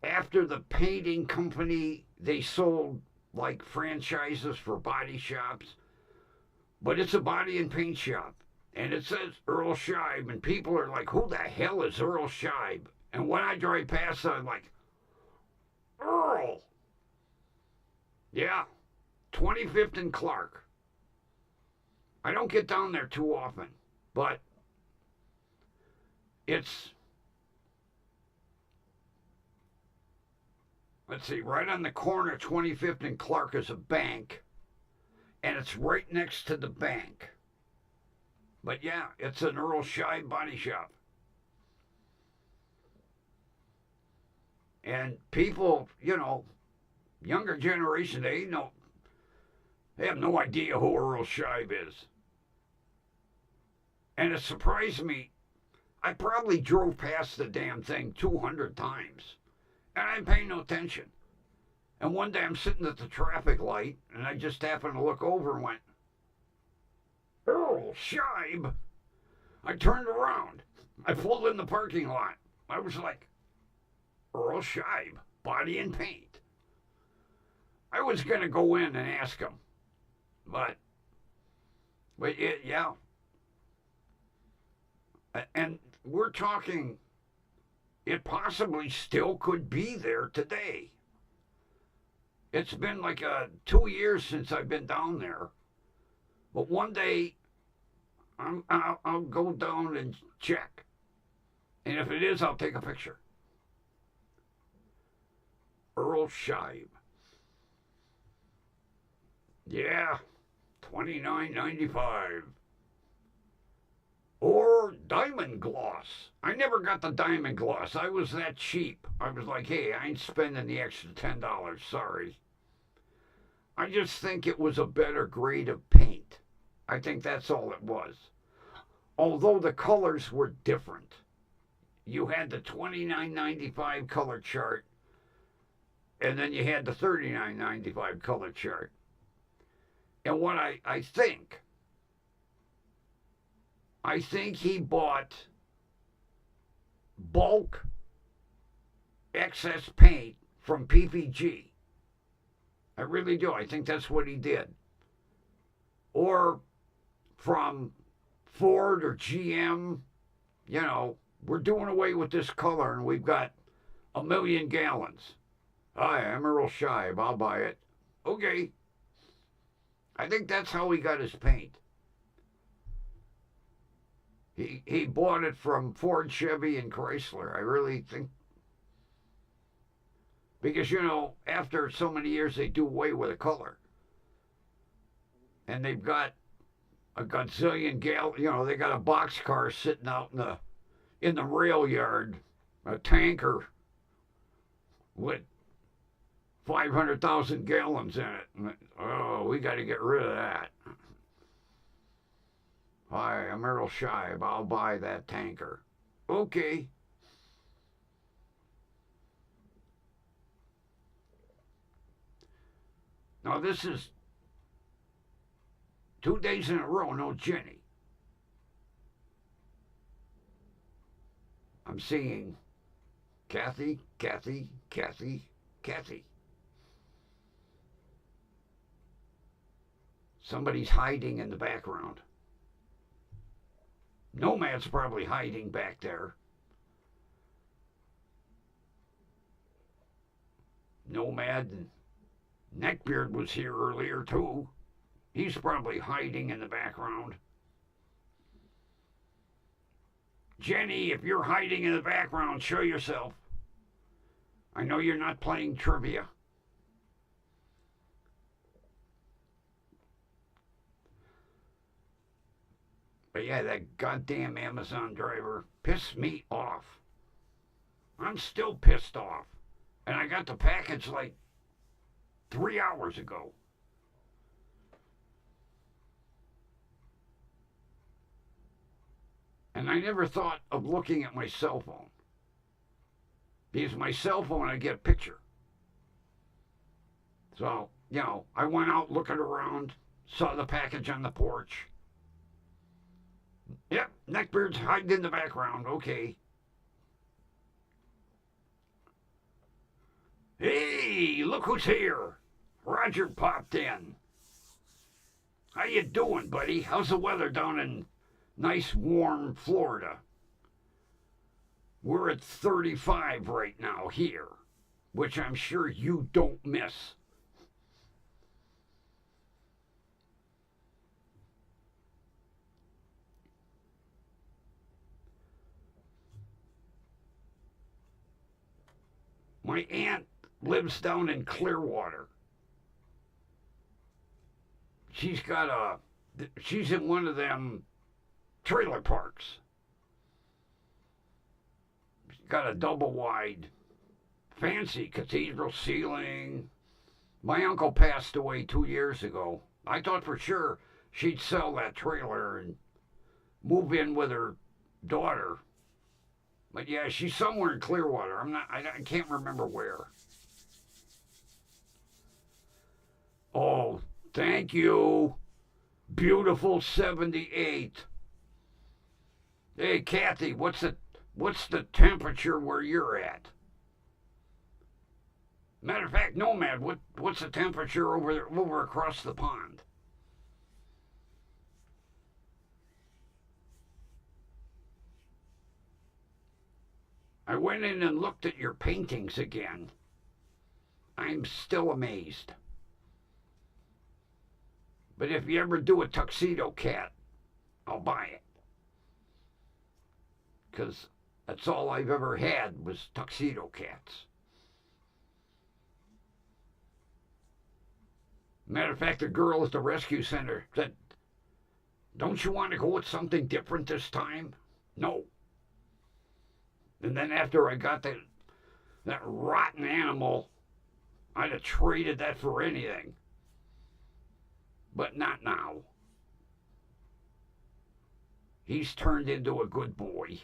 after the painting company they sold like franchises for body shops, but it's a body and paint shop. And it says Earl Scheib, and people are like, "Who the hell is Earl Scheib?" And when I drive past, I'm like, "Earl!" Yeah, 25th and Clark. I don't get down there too often, but it's, let's see, right on the corner of 25th and Clark is a bank, and it's right next to the bank. But yeah, it's an Earl Scheib body shop. And people, younger generation, they have no idea who Earl Scheib is. And it surprised me. I probably drove past the damn thing 200 times. And I didn't pay no attention. And one day I'm sitting at the traffic light, and I just happened to look over and went, "Earl Scheib." I turned around. I pulled in the parking lot. I was like, Earl Scheib, body and paint. I was going to go in and ask him. But yeah. And we're talking it possibly still could be there today. It's been like 2 years since I've been down there. But one day I'll go down and check. And if it is, I'll take a picture. Earl Scheib. Yeah, $29.95. Or diamond gloss. I never got the diamond gloss. I was that cheap. I was like, hey, I ain't spending the extra $10. Sorry. I just think it was a better grade of paint. I think that's all it was. Although the colors were different. You had the $29.95 color chart, and then you had the $39.95 color chart. And what I think he bought bulk excess paint from PPG. I really do. I think that's what he did. Or from Ford or GM, you know, we're doing away with this color and we've got 1,000,000 gallons. Hi, I'm Earl Scheib. I'll buy it. Okay. I think that's how he got his paint. He bought it from Ford, Chevy, and Chrysler. I really think. Because, you know, after so many years, they do away with a color. And they've got a gazillion gallons. You know, they got a boxcar sitting out in the rail yard, a tanker with 500,000 gallons in it. Oh, we got to get rid of that. Hi, I'm Earl Scheib. I'll buy that tanker. Okay. Now, this is 2 days in a row, no Jenny. I'm seeing Kathy, Kathy, Kathy, Kathy. Somebody's hiding in the background. Nomad's probably hiding back there. Nomad and Neckbeard was here earlier too. He's probably hiding in the background. Jenny, if you're hiding in the background, show yourself. I know you're not playing trivia. But yeah, that goddamn Amazon driver pissed me off. I'm still pissed off. And I got the package like 3 hours ago. And I never thought of looking at my cell phone. Because my cell phone, I get a picture. So, you know, I went out looking around, saw the package on the porch. Yep, Neckbeard's hiding in the background. Okay. Hey, look who's here. Roger popped in. How you doing, buddy? How's the weather down in nice, warm Florida? We're at 35 right now here, which I'm sure you don't miss. My aunt lives down in Clearwater. She's in one of them trailer parks. She's got a double wide, fancy cathedral ceiling. My uncle passed away 2 years ago. I thought for sure she'd sell that trailer and move in with her daughter. But yeah, she's somewhere in Clearwater. I can't remember where. Oh, thank you. Beautiful 78. Hey, Kathy, what's the temperature where you're at? Matter of fact, Nomad, what's the temperature over across the pond? I went in and looked at your paintings again. I'm still amazed. But if you ever do a tuxedo cat, I'll buy it. Because that's all I've ever had was tuxedo cats. Matter of fact, the girl at the rescue center said, "Don't you want to go with something different this time?" No. And then after I got that rotten animal, I'd have traded that for anything. But not now. He's turned into a good boy.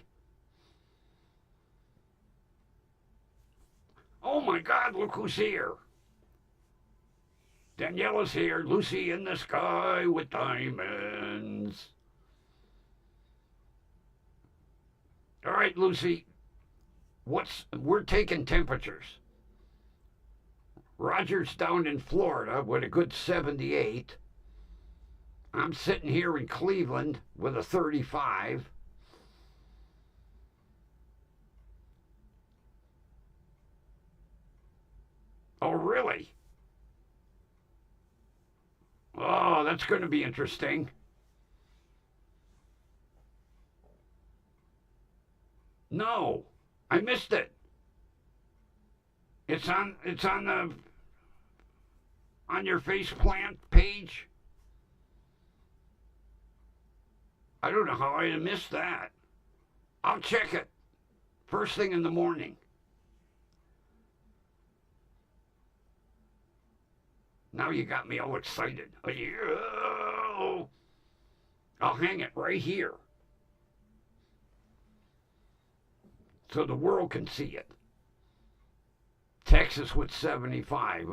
Oh my God, look who's here. Daniela's here, Lucy in the sky with diamonds. All right, Lucy, we're taking temperatures. Roger's down in Florida with a good 78. I'm sitting here in Cleveland with a 35. Oh, really? Oh, that's going to be interesting. No, I missed it. It's on your face plant page. I don't know how I missed that. I'll check it first thing in the morning. Now you got me all excited. Oh, I'll hang it right here so the world can see it. Texas with 75.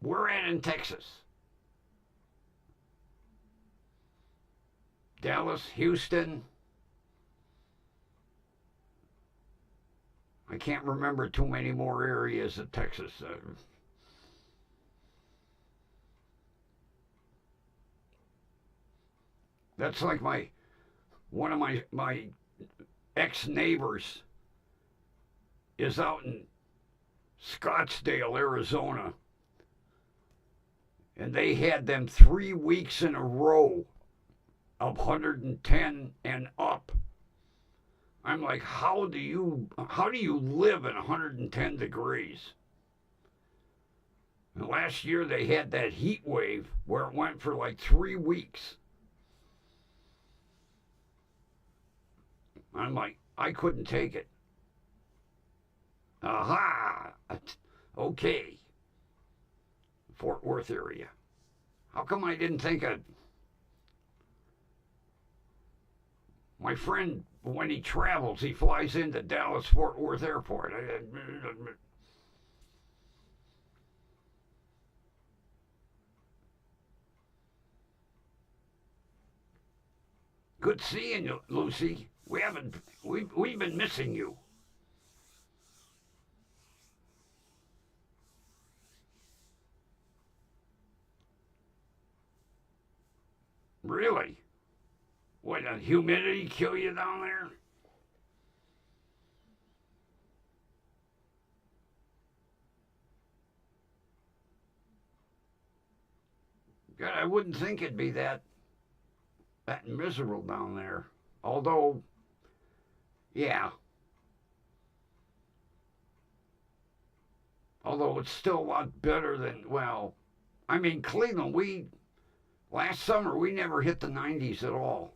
We're at in Texas. Dallas, Houston. I can't remember too many more areas of Texas. That's like one of my ex-neighbors is out in Scottsdale, Arizona. And they had them 3 weeks in a row of 110 and up. I'm like, how do you live in 110 degrees? And last year they had that heat wave where it went for like 3 weeks. I'm like, I couldn't take it. Aha! Okay. Fort Worth area. How come I didn't think of my friend? When he travels, he flies into Dallas Fort Worth Airport. Good seeing you, Lucy. We've been missing you. Really? What, the humidity kill you down there? God, I wouldn't think it'd be that miserable down there. Although, yeah. Although it's still a lot better than, well, I mean, Cleveland, last summer, we never hit the 90s at all.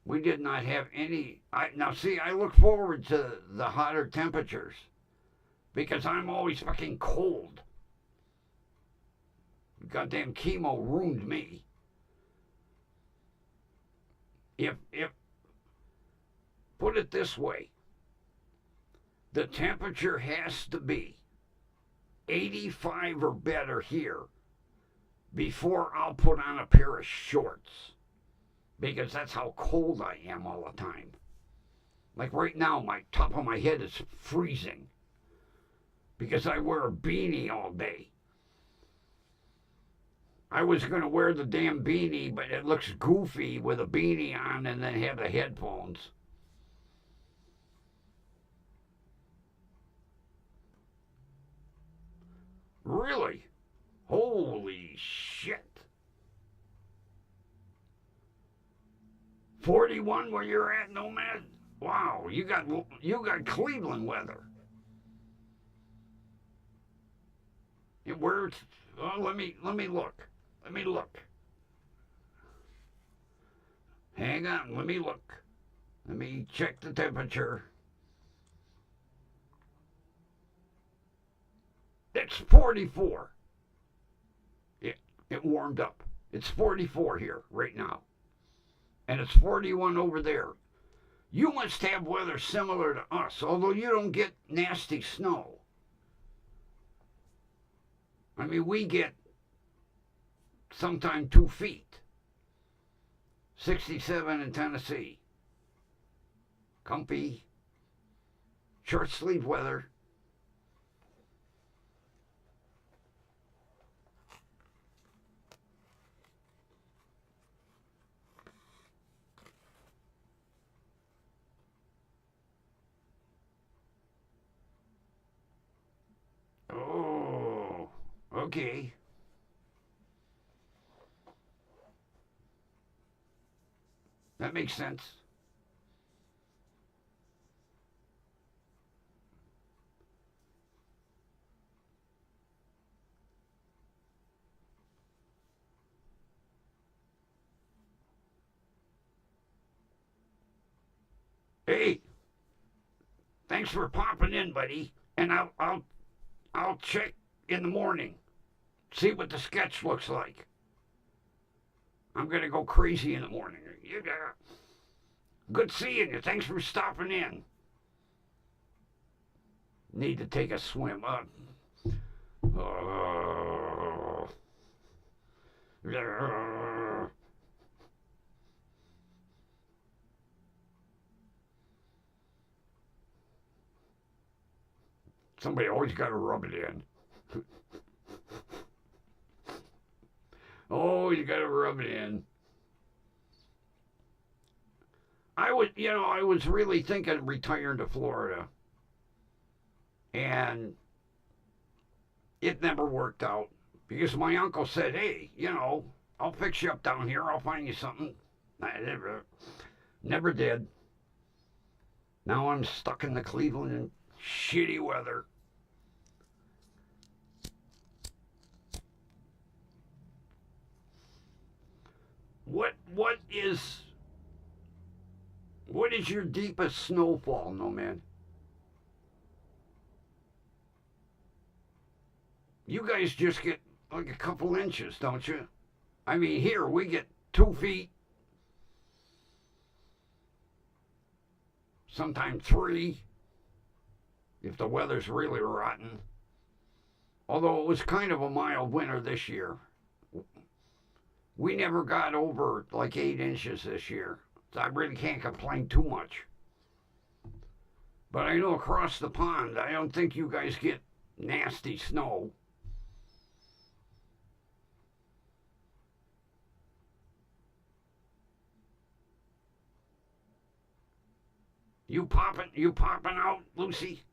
We did not have any. Now, see, I look forward to the hotter temperatures because I'm always fucking cold. Goddamn chemo ruined me. If put it this way, the temperature has to be 85 or better here before I'll put on a pair of shorts, because that's how cold I am all the time. Like right now, my top of my head is freezing because I wear a beanie all day. I was going to wear the damn beanie, but it looks goofy with a beanie on and then have the headphones. Really? Holy shit. 41 where you're at, Nomad? Wow, you got Cleveland weather. Where's let me look. Let me look. Hang on, let me look. Let me check the temperature. It's 44. It warmed up. It's 44 here right now. And it's 41 over there. You must have weather similar to us, although you don't get nasty snow. I mean, we get sometimes 2 feet. 67 in Tennessee. Comfy, short sleeve weather. Oh, okay. That makes sense. Hey, thanks for popping in, buddy. And I'll check in the morning. See what the sketch looks like. I'm gonna go crazy in the morning. Good seeing you. Thanks for stopping in. Need to take a swim. Somebody always got to rub it in. Oh, you got to rub it in. I was really thinking of retiring to Florida. And it never worked out because my uncle said, hey, I'll fix you up down here. I'll find you something. I never did. Now I'm stuck in the Cleveland in shitty weather. What is your deepest snowfall, Nomad? You guys just get like a couple inches, don't you? I mean, here we get 2 feet, sometimes 3, if the weather's really rotten. Although it was kind of a mild winter this year. We never got over like 8 inches this year. So I really can't complain too much. But I know across the pond, I don't think you guys get nasty snow. You popping out, Lucy?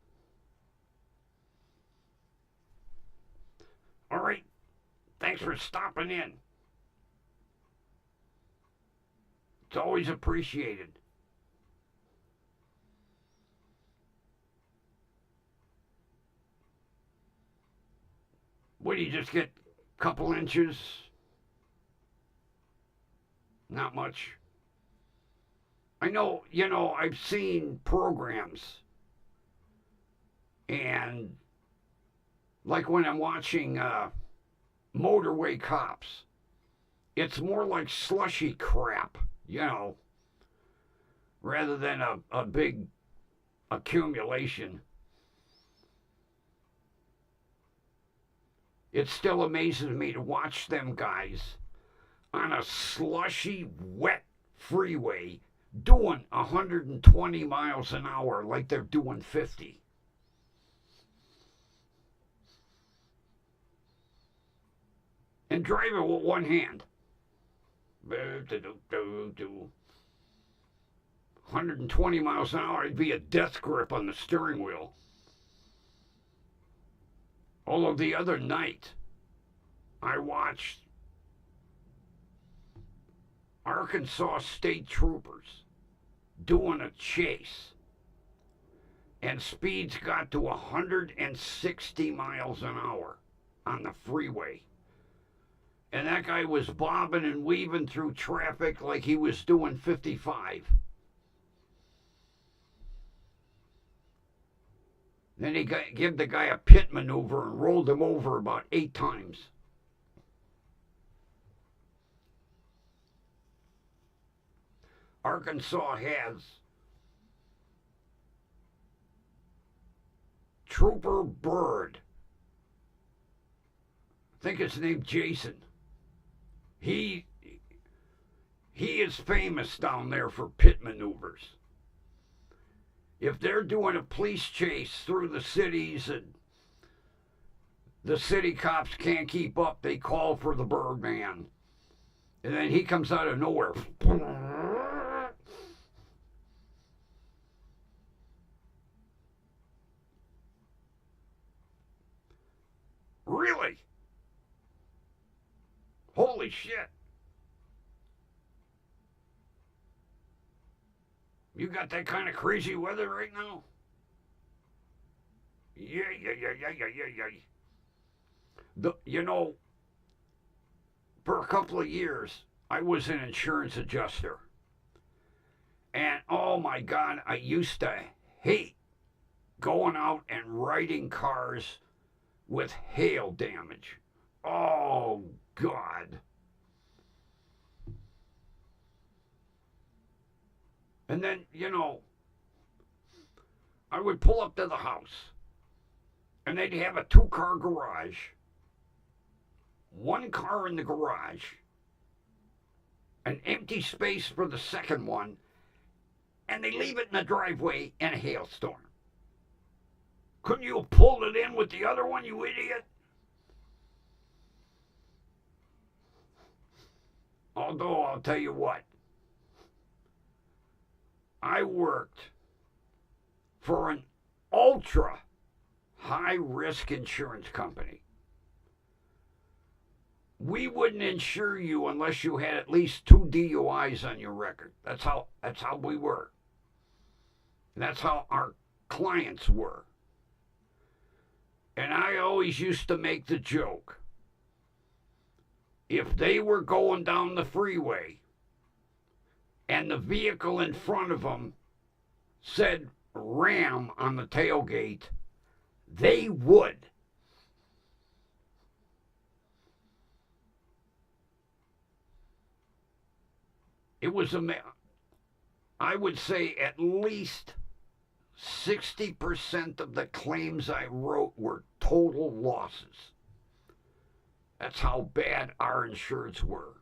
All right. Thanks for stopping in. It's always appreciated. What do you just get? A couple inches? Not much. I know, I've seen programs and like when I'm watching Motorway Cops, it's more like slushy crap, rather than a big accumulation. It still amazes me to watch them guys on a slushy, wet freeway doing 120 miles an hour like they're doing 50. and drive it with one hand. 120 miles an hour, it'd be a death grip on the steering wheel. Although the other night, I watched Arkansas state troopers doing a chase, and speeds got to 160 miles an hour on the freeway. And that guy was bobbing and weaving through traffic like he was doing 55. Then he gave the guy a pit maneuver and rolled him over about 8 times. Arkansas has Trooper Bird. I think it's named Jason. He is famous down there for pit maneuvers. If they're doing a police chase through the cities and the city cops can't keep up, they call for the Birdman. And then he comes out of nowhere. Really? Holy shit. You got that kind of crazy weather right now? Yeah. You know, for a couple of years, I was an insurance adjuster. And oh my God, I used to hate going out and writing cars with hail damage. Oh, God. And then, you know, I would pull up to the house, and they'd have a 2-car garage, 1 car in the garage, an empty space for the second one, and they leave it in the driveway in a hailstorm. Couldn't you have pulled it in with the other one, you idiot? Although, I'll tell you what, I worked for an ultra high risk insurance company. We wouldn't insure you unless you had at least 2 DUIs on your record. That's how we were. And that's how our clients were. And I always used to make the joke, if they were going down the freeway and the vehicle in front of them said Ram on the tailgate, they would. It was I would say at least 60% of the claims I wrote were total losses. That's how bad our insureds were.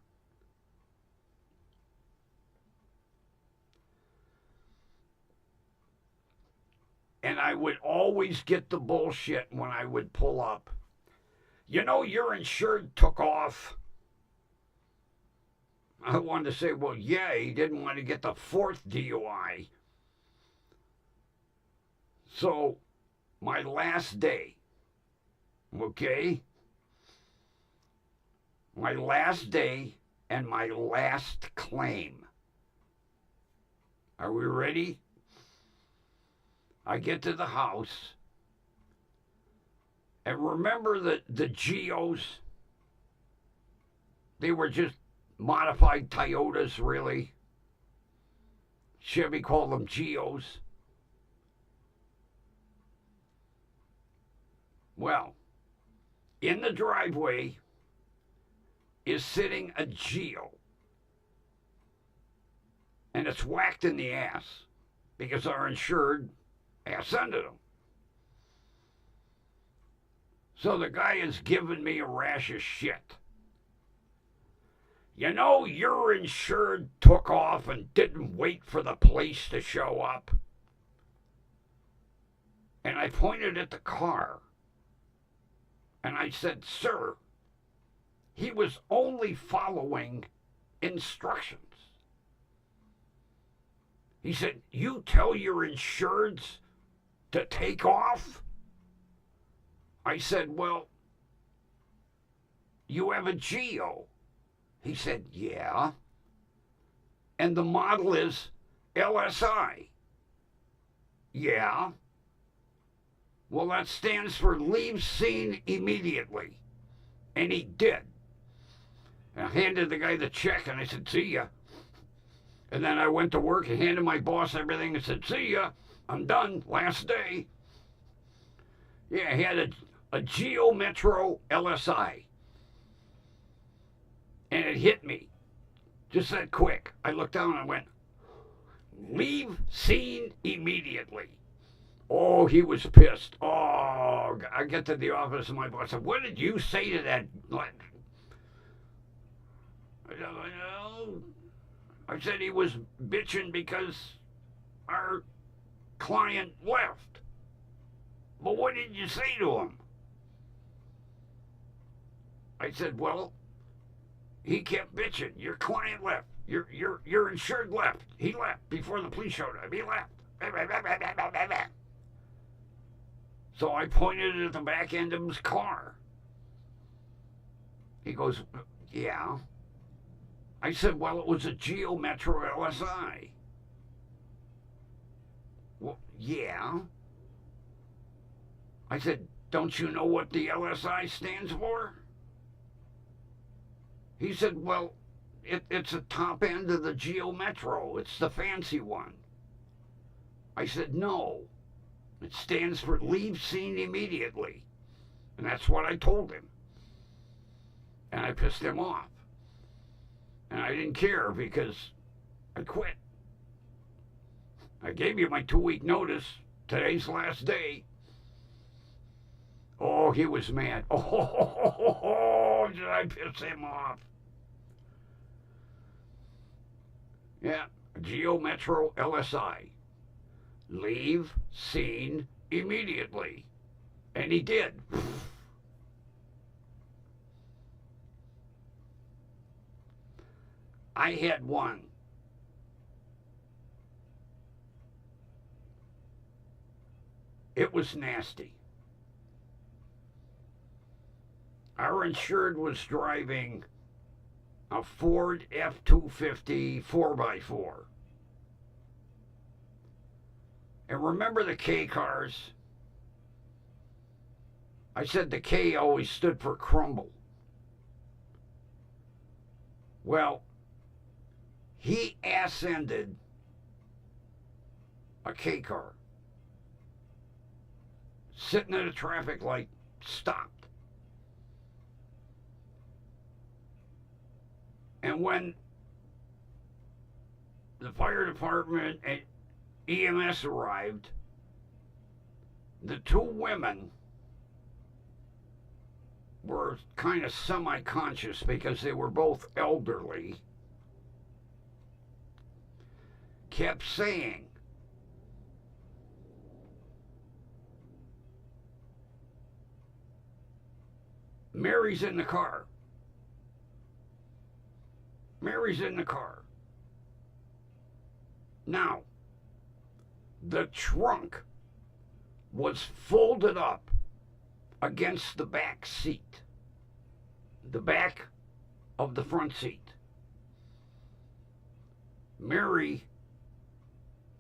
And I would always get the bullshit when I would pull up. You know, your insured took off. I wanted to say, well, yeah, he didn't want to get the 4th DUI. So, my last day, okay? My last day and my last claim. Are we ready? I get to the house, and remember that the Geos, they were just modified Toyotas, really. Chevy called them Geos. Well, in the driveway is sitting a Geo, and it's whacked in the ass because our insured ass-ended him. So the guy is giving me a rash of shit. You know, your insured took off and didn't wait for the police to show up. And I pointed at the car. And I said, sir, he was only following instructions. He said, "You tell your insureds to take off?" I said, "Well, you have a Geo." He said, "Yeah. And the model is LSI." "Yeah." "Well, that stands for leave scene immediately." And he did. And I handed the guy the check and I said, "See ya." And then I went to work and handed my boss everything and said, "See ya. I'm done. Last day." Yeah, he had a Geo Metro LSI. And it hit me just that quick. I looked down and I went, "Leave scene immediately." Oh, he was pissed. Oh, I get to the office and my boss said, "What did you say to that?" I said he was bitching because our client left. "But what did you say to him?" I said, "Well, he kept bitching. Your client left. Your insured left. He left before the police showed up. He left." So I pointed at the back end of his car. He goes, "Yeah." I said, "Well, it was a Geo Metro LSI." "Well, yeah." I said, "Don't you know what the LSI stands for?" He said, "Well, it's the top end of the Geo Metro. It's the fancy one." I said, "No. It stands for leave scene immediately." And that's what I told him. And I pissed him off. And I didn't care because I quit. I gave you my 2-week notice. Today's the last day. Oh, he was mad. Oh, did I piss him off? Yeah, Geo Metro LSI. Leave scene immediately. And he did. I had one. It was nasty. Our insured was driving a Ford F-250 4x4. And remember the K cars? I said the K always stood for crumble. Well, he ass-ended a K car. Sitting at a traffic light, stopped. And when the fire department and EMS arrived, the two women were kind of semi-conscious because they were both elderly, kept saying, "Mary's in the car. Mary's in the car." Now, the trunk was folded up against the back seat, the back of the front seat. Mary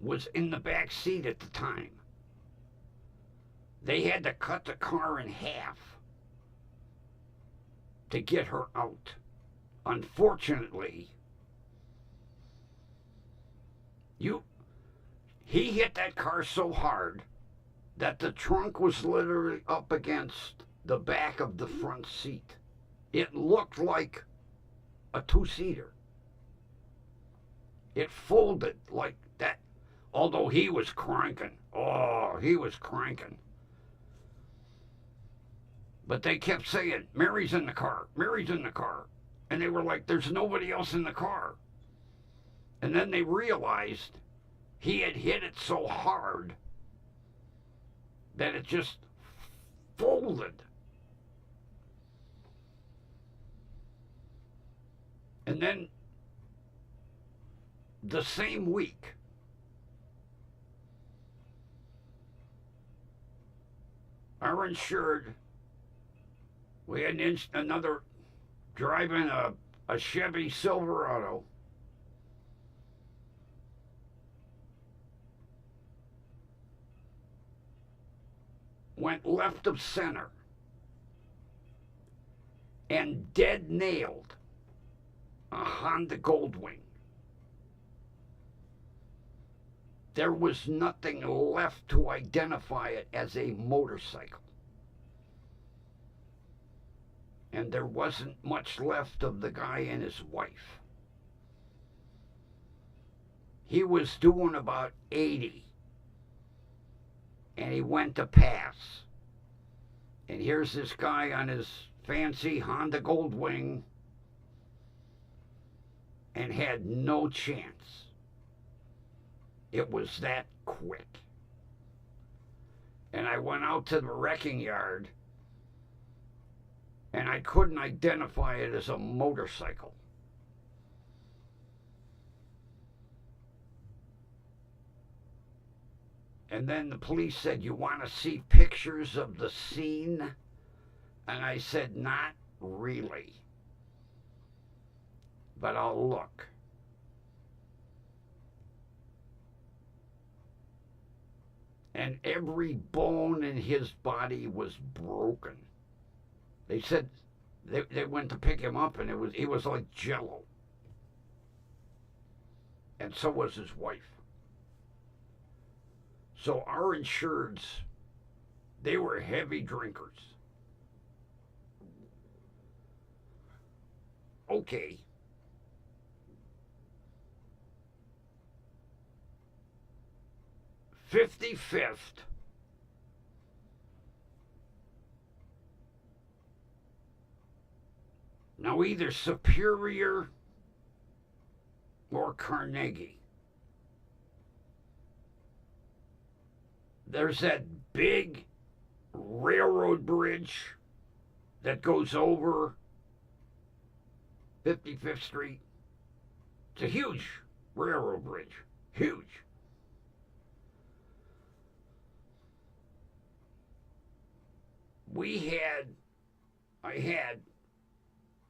was in the back seat at the time. They had to cut the car in half to get her out. Unfortunately, he hit that car so hard that the trunk was literally up against the back of the front seat. It looked like a two-seater. It folded like that, although he was cranking. Oh, he was cranking. But they kept saying, "Mary's in the car, Mary's in the car." And they were like, "There's nobody else in the car." And then they realized he had hit it so hard that it just folded. And then the same week, our insured, we had another driving a Chevy Silverado. Went left of center and dead nailed a Honda Goldwing. There was nothing left to identify it as a motorcycle. And there wasn't much left of the guy and his wife. He was doing about 80. And he went to pass. And here's this guy on his fancy Honda Goldwing and had no chance. It was that quick. And I went out to the wrecking yard and I couldn't identify it as a motorcycle. And then the police said, "You want to see pictures of the scene?" And I said, "Not really. But I'll look." And every bone in his body was broken. They said they went to pick him up and he was like jello. And so was his wife. So our insureds, they were heavy drinkers. Okay. $55th. Now either Superior or Carnegie. There's that big railroad bridge that goes over 55th Street. It's a huge railroad bridge. Huge. I had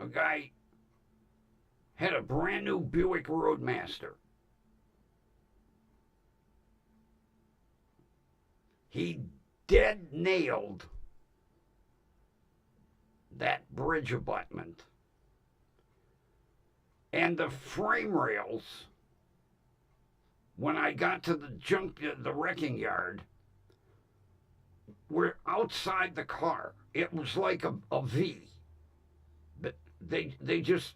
a guy had a brand new Buick Roadmaster. He dead nailed that bridge abutment. And the frame rails, when I got to the wrecking yard, were outside the car. It was like a V. But they just,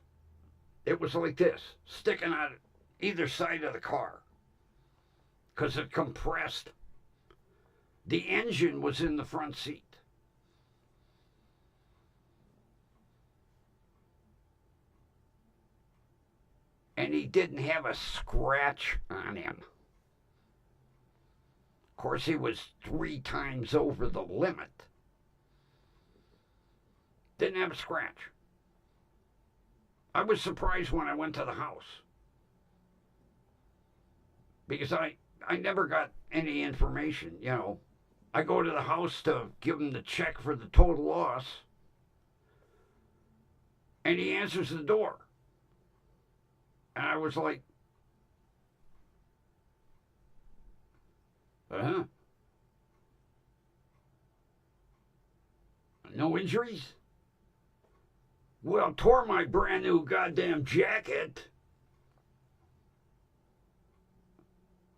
it was like this, sticking out either side of the car. Because it compressed. The engine was in the front seat. And he didn't have a scratch on him. Of course, he was 3 times over the limit. Didn't have a scratch. I was surprised when I went to the house. Because I never got any information, you know. I go to the house to give him the check for the total loss. And he answers the door. And I was like, no injuries? Well, tore my brand new goddamn jacket.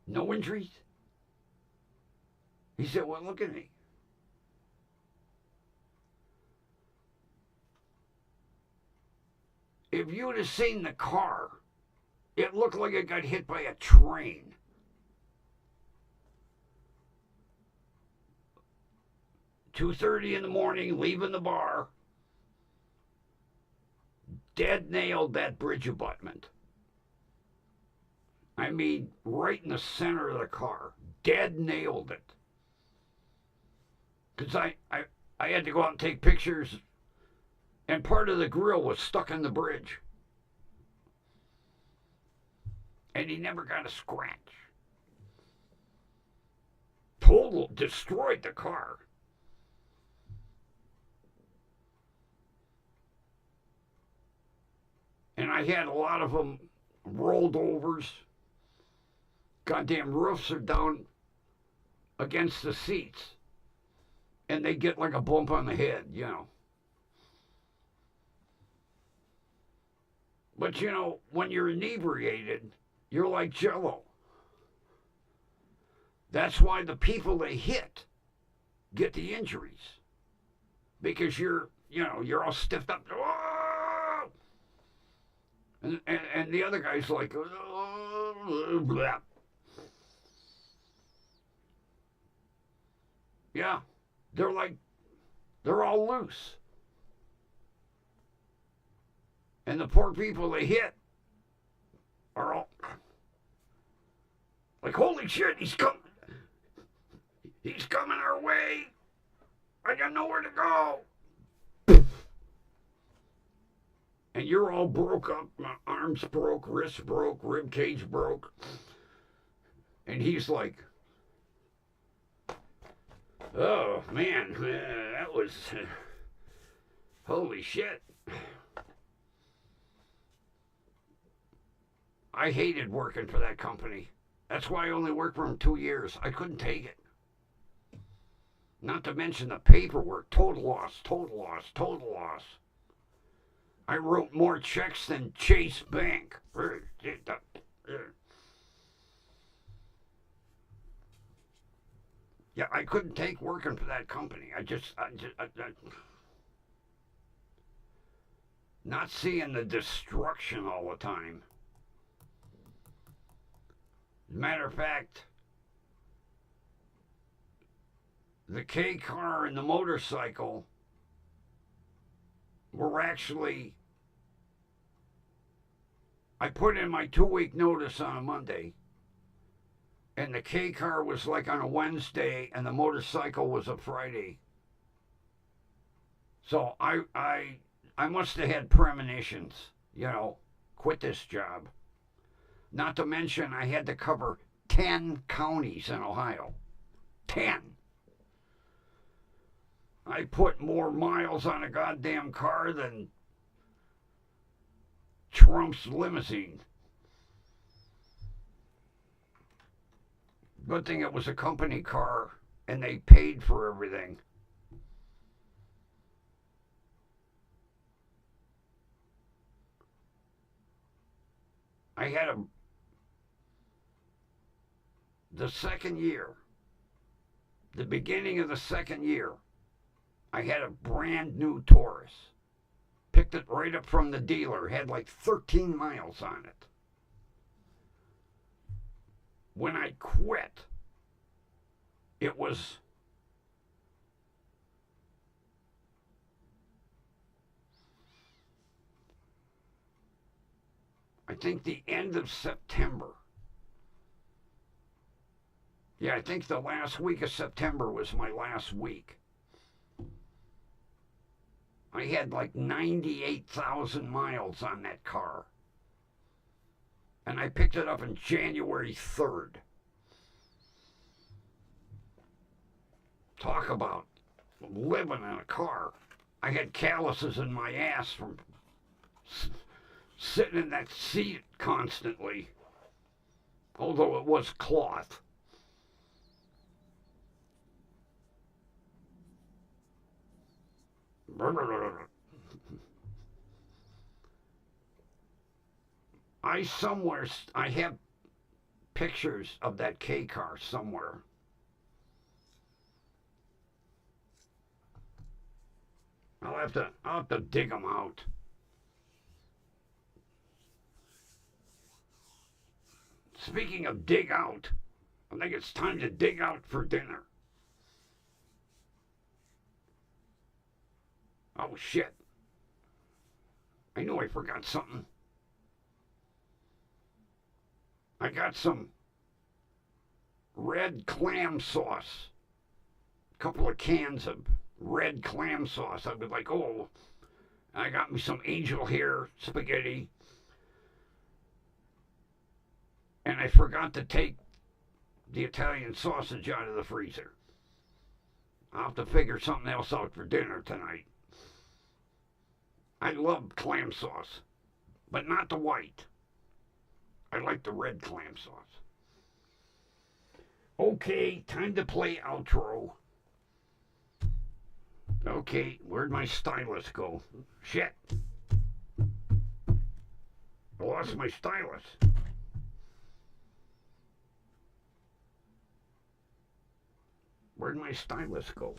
No injuries? He said, well, look at me. If you'd have seen the car, it looked like it got hit by a train. $2:30 in the morning, leaving the bar. Dead nailed that bridge abutment. I mean, right in the center of the car. Dead nailed it. Because I had to go out and take pictures, and part of the grill was stuck in the bridge. And he never got a scratch. Total destroyed the car. And I had a lot of them rolled overs. Goddamn roofs are down against the seats. And they get like a bump on the head, you know. But you know, when you're inebriated, you're like Jello. That's why the people they hit get the injuries. Because you're all stiffed up. And the other guy's like, blah. Yeah, they're all loose. And the poor people they hit are all like, holy shit, he's coming our way. I got nowhere to go. And you're all broke up, my arms broke, wrists broke, rib cage broke. And he's like, oh man, that was holy shit. I hated working for that company. That's why I only worked for them 2 years. I couldn't take it. Not to mention the paperwork. Total loss, total loss, total loss. I wrote more checks than Chase Bank. Yeah, I couldn't take working for that company. I not seeing the destruction all the time. As a matter of fact, the K car and the motorcycle were actually, I put in my 2-week notice on a Monday, and the K car was like on a Wednesday, and the motorcycle was a Friday. So I must have had premonitions, quit this job. Not to mention I had to cover 10 counties in Ohio. 10. I put more miles on a goddamn car than Trump's limousine. Good thing it was a company car and they paid for everything. I had the second year, the beginning of the second year, I had a brand new Taurus. Picked it right up from the dealer. Had like 13 miles on it. When I quit, it was I think the end of September. Yeah, I think the last week of September was my last week. I had like 98,000 miles on that car. And I picked it up on January 3rd. Talk about living in a car. I had calluses in my ass from sitting in that seat constantly. Although it was cloth. I have pictures of that K car somewhere. I'll have to dig them out. Speaking of dig out, I think it's time to dig out for dinner. Oh shit. I knew I forgot something. I got some red clam sauce. A couple of cans of red clam sauce. I was like, oh, I got me some angel hair spaghetti. And I forgot to take the Italian sausage out of the freezer. I'll have to figure something else out for dinner tonight. I love clam sauce, but not the white. I like the red clam sauce. Okay, time to play outro. Okay, where'd my stylus go? Shit. I lost my stylus. Where'd my stylus go?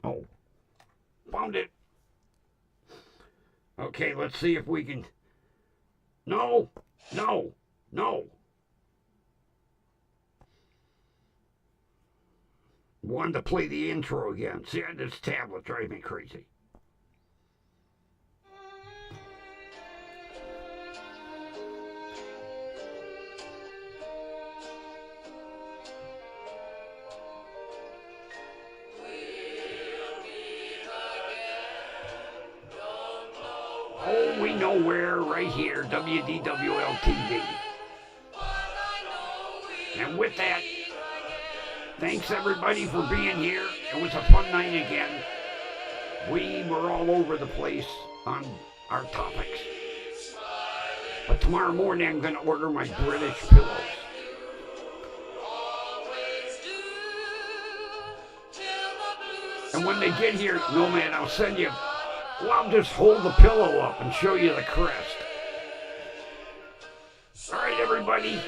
Oh, found it. Okay, let's see if we can... No! Wanted to play the intro again. See, this tablet drives me crazy. Oh, we know where, right here, WDWL TV. And with that, thanks everybody for being here. It was a fun night again. We were all over the place on our topics. But tomorrow morning I'm going to order my British pillows. And when they get here, no man, I'll send you... Well, I'll just hold the pillow up and show you the crest. All right, everybody.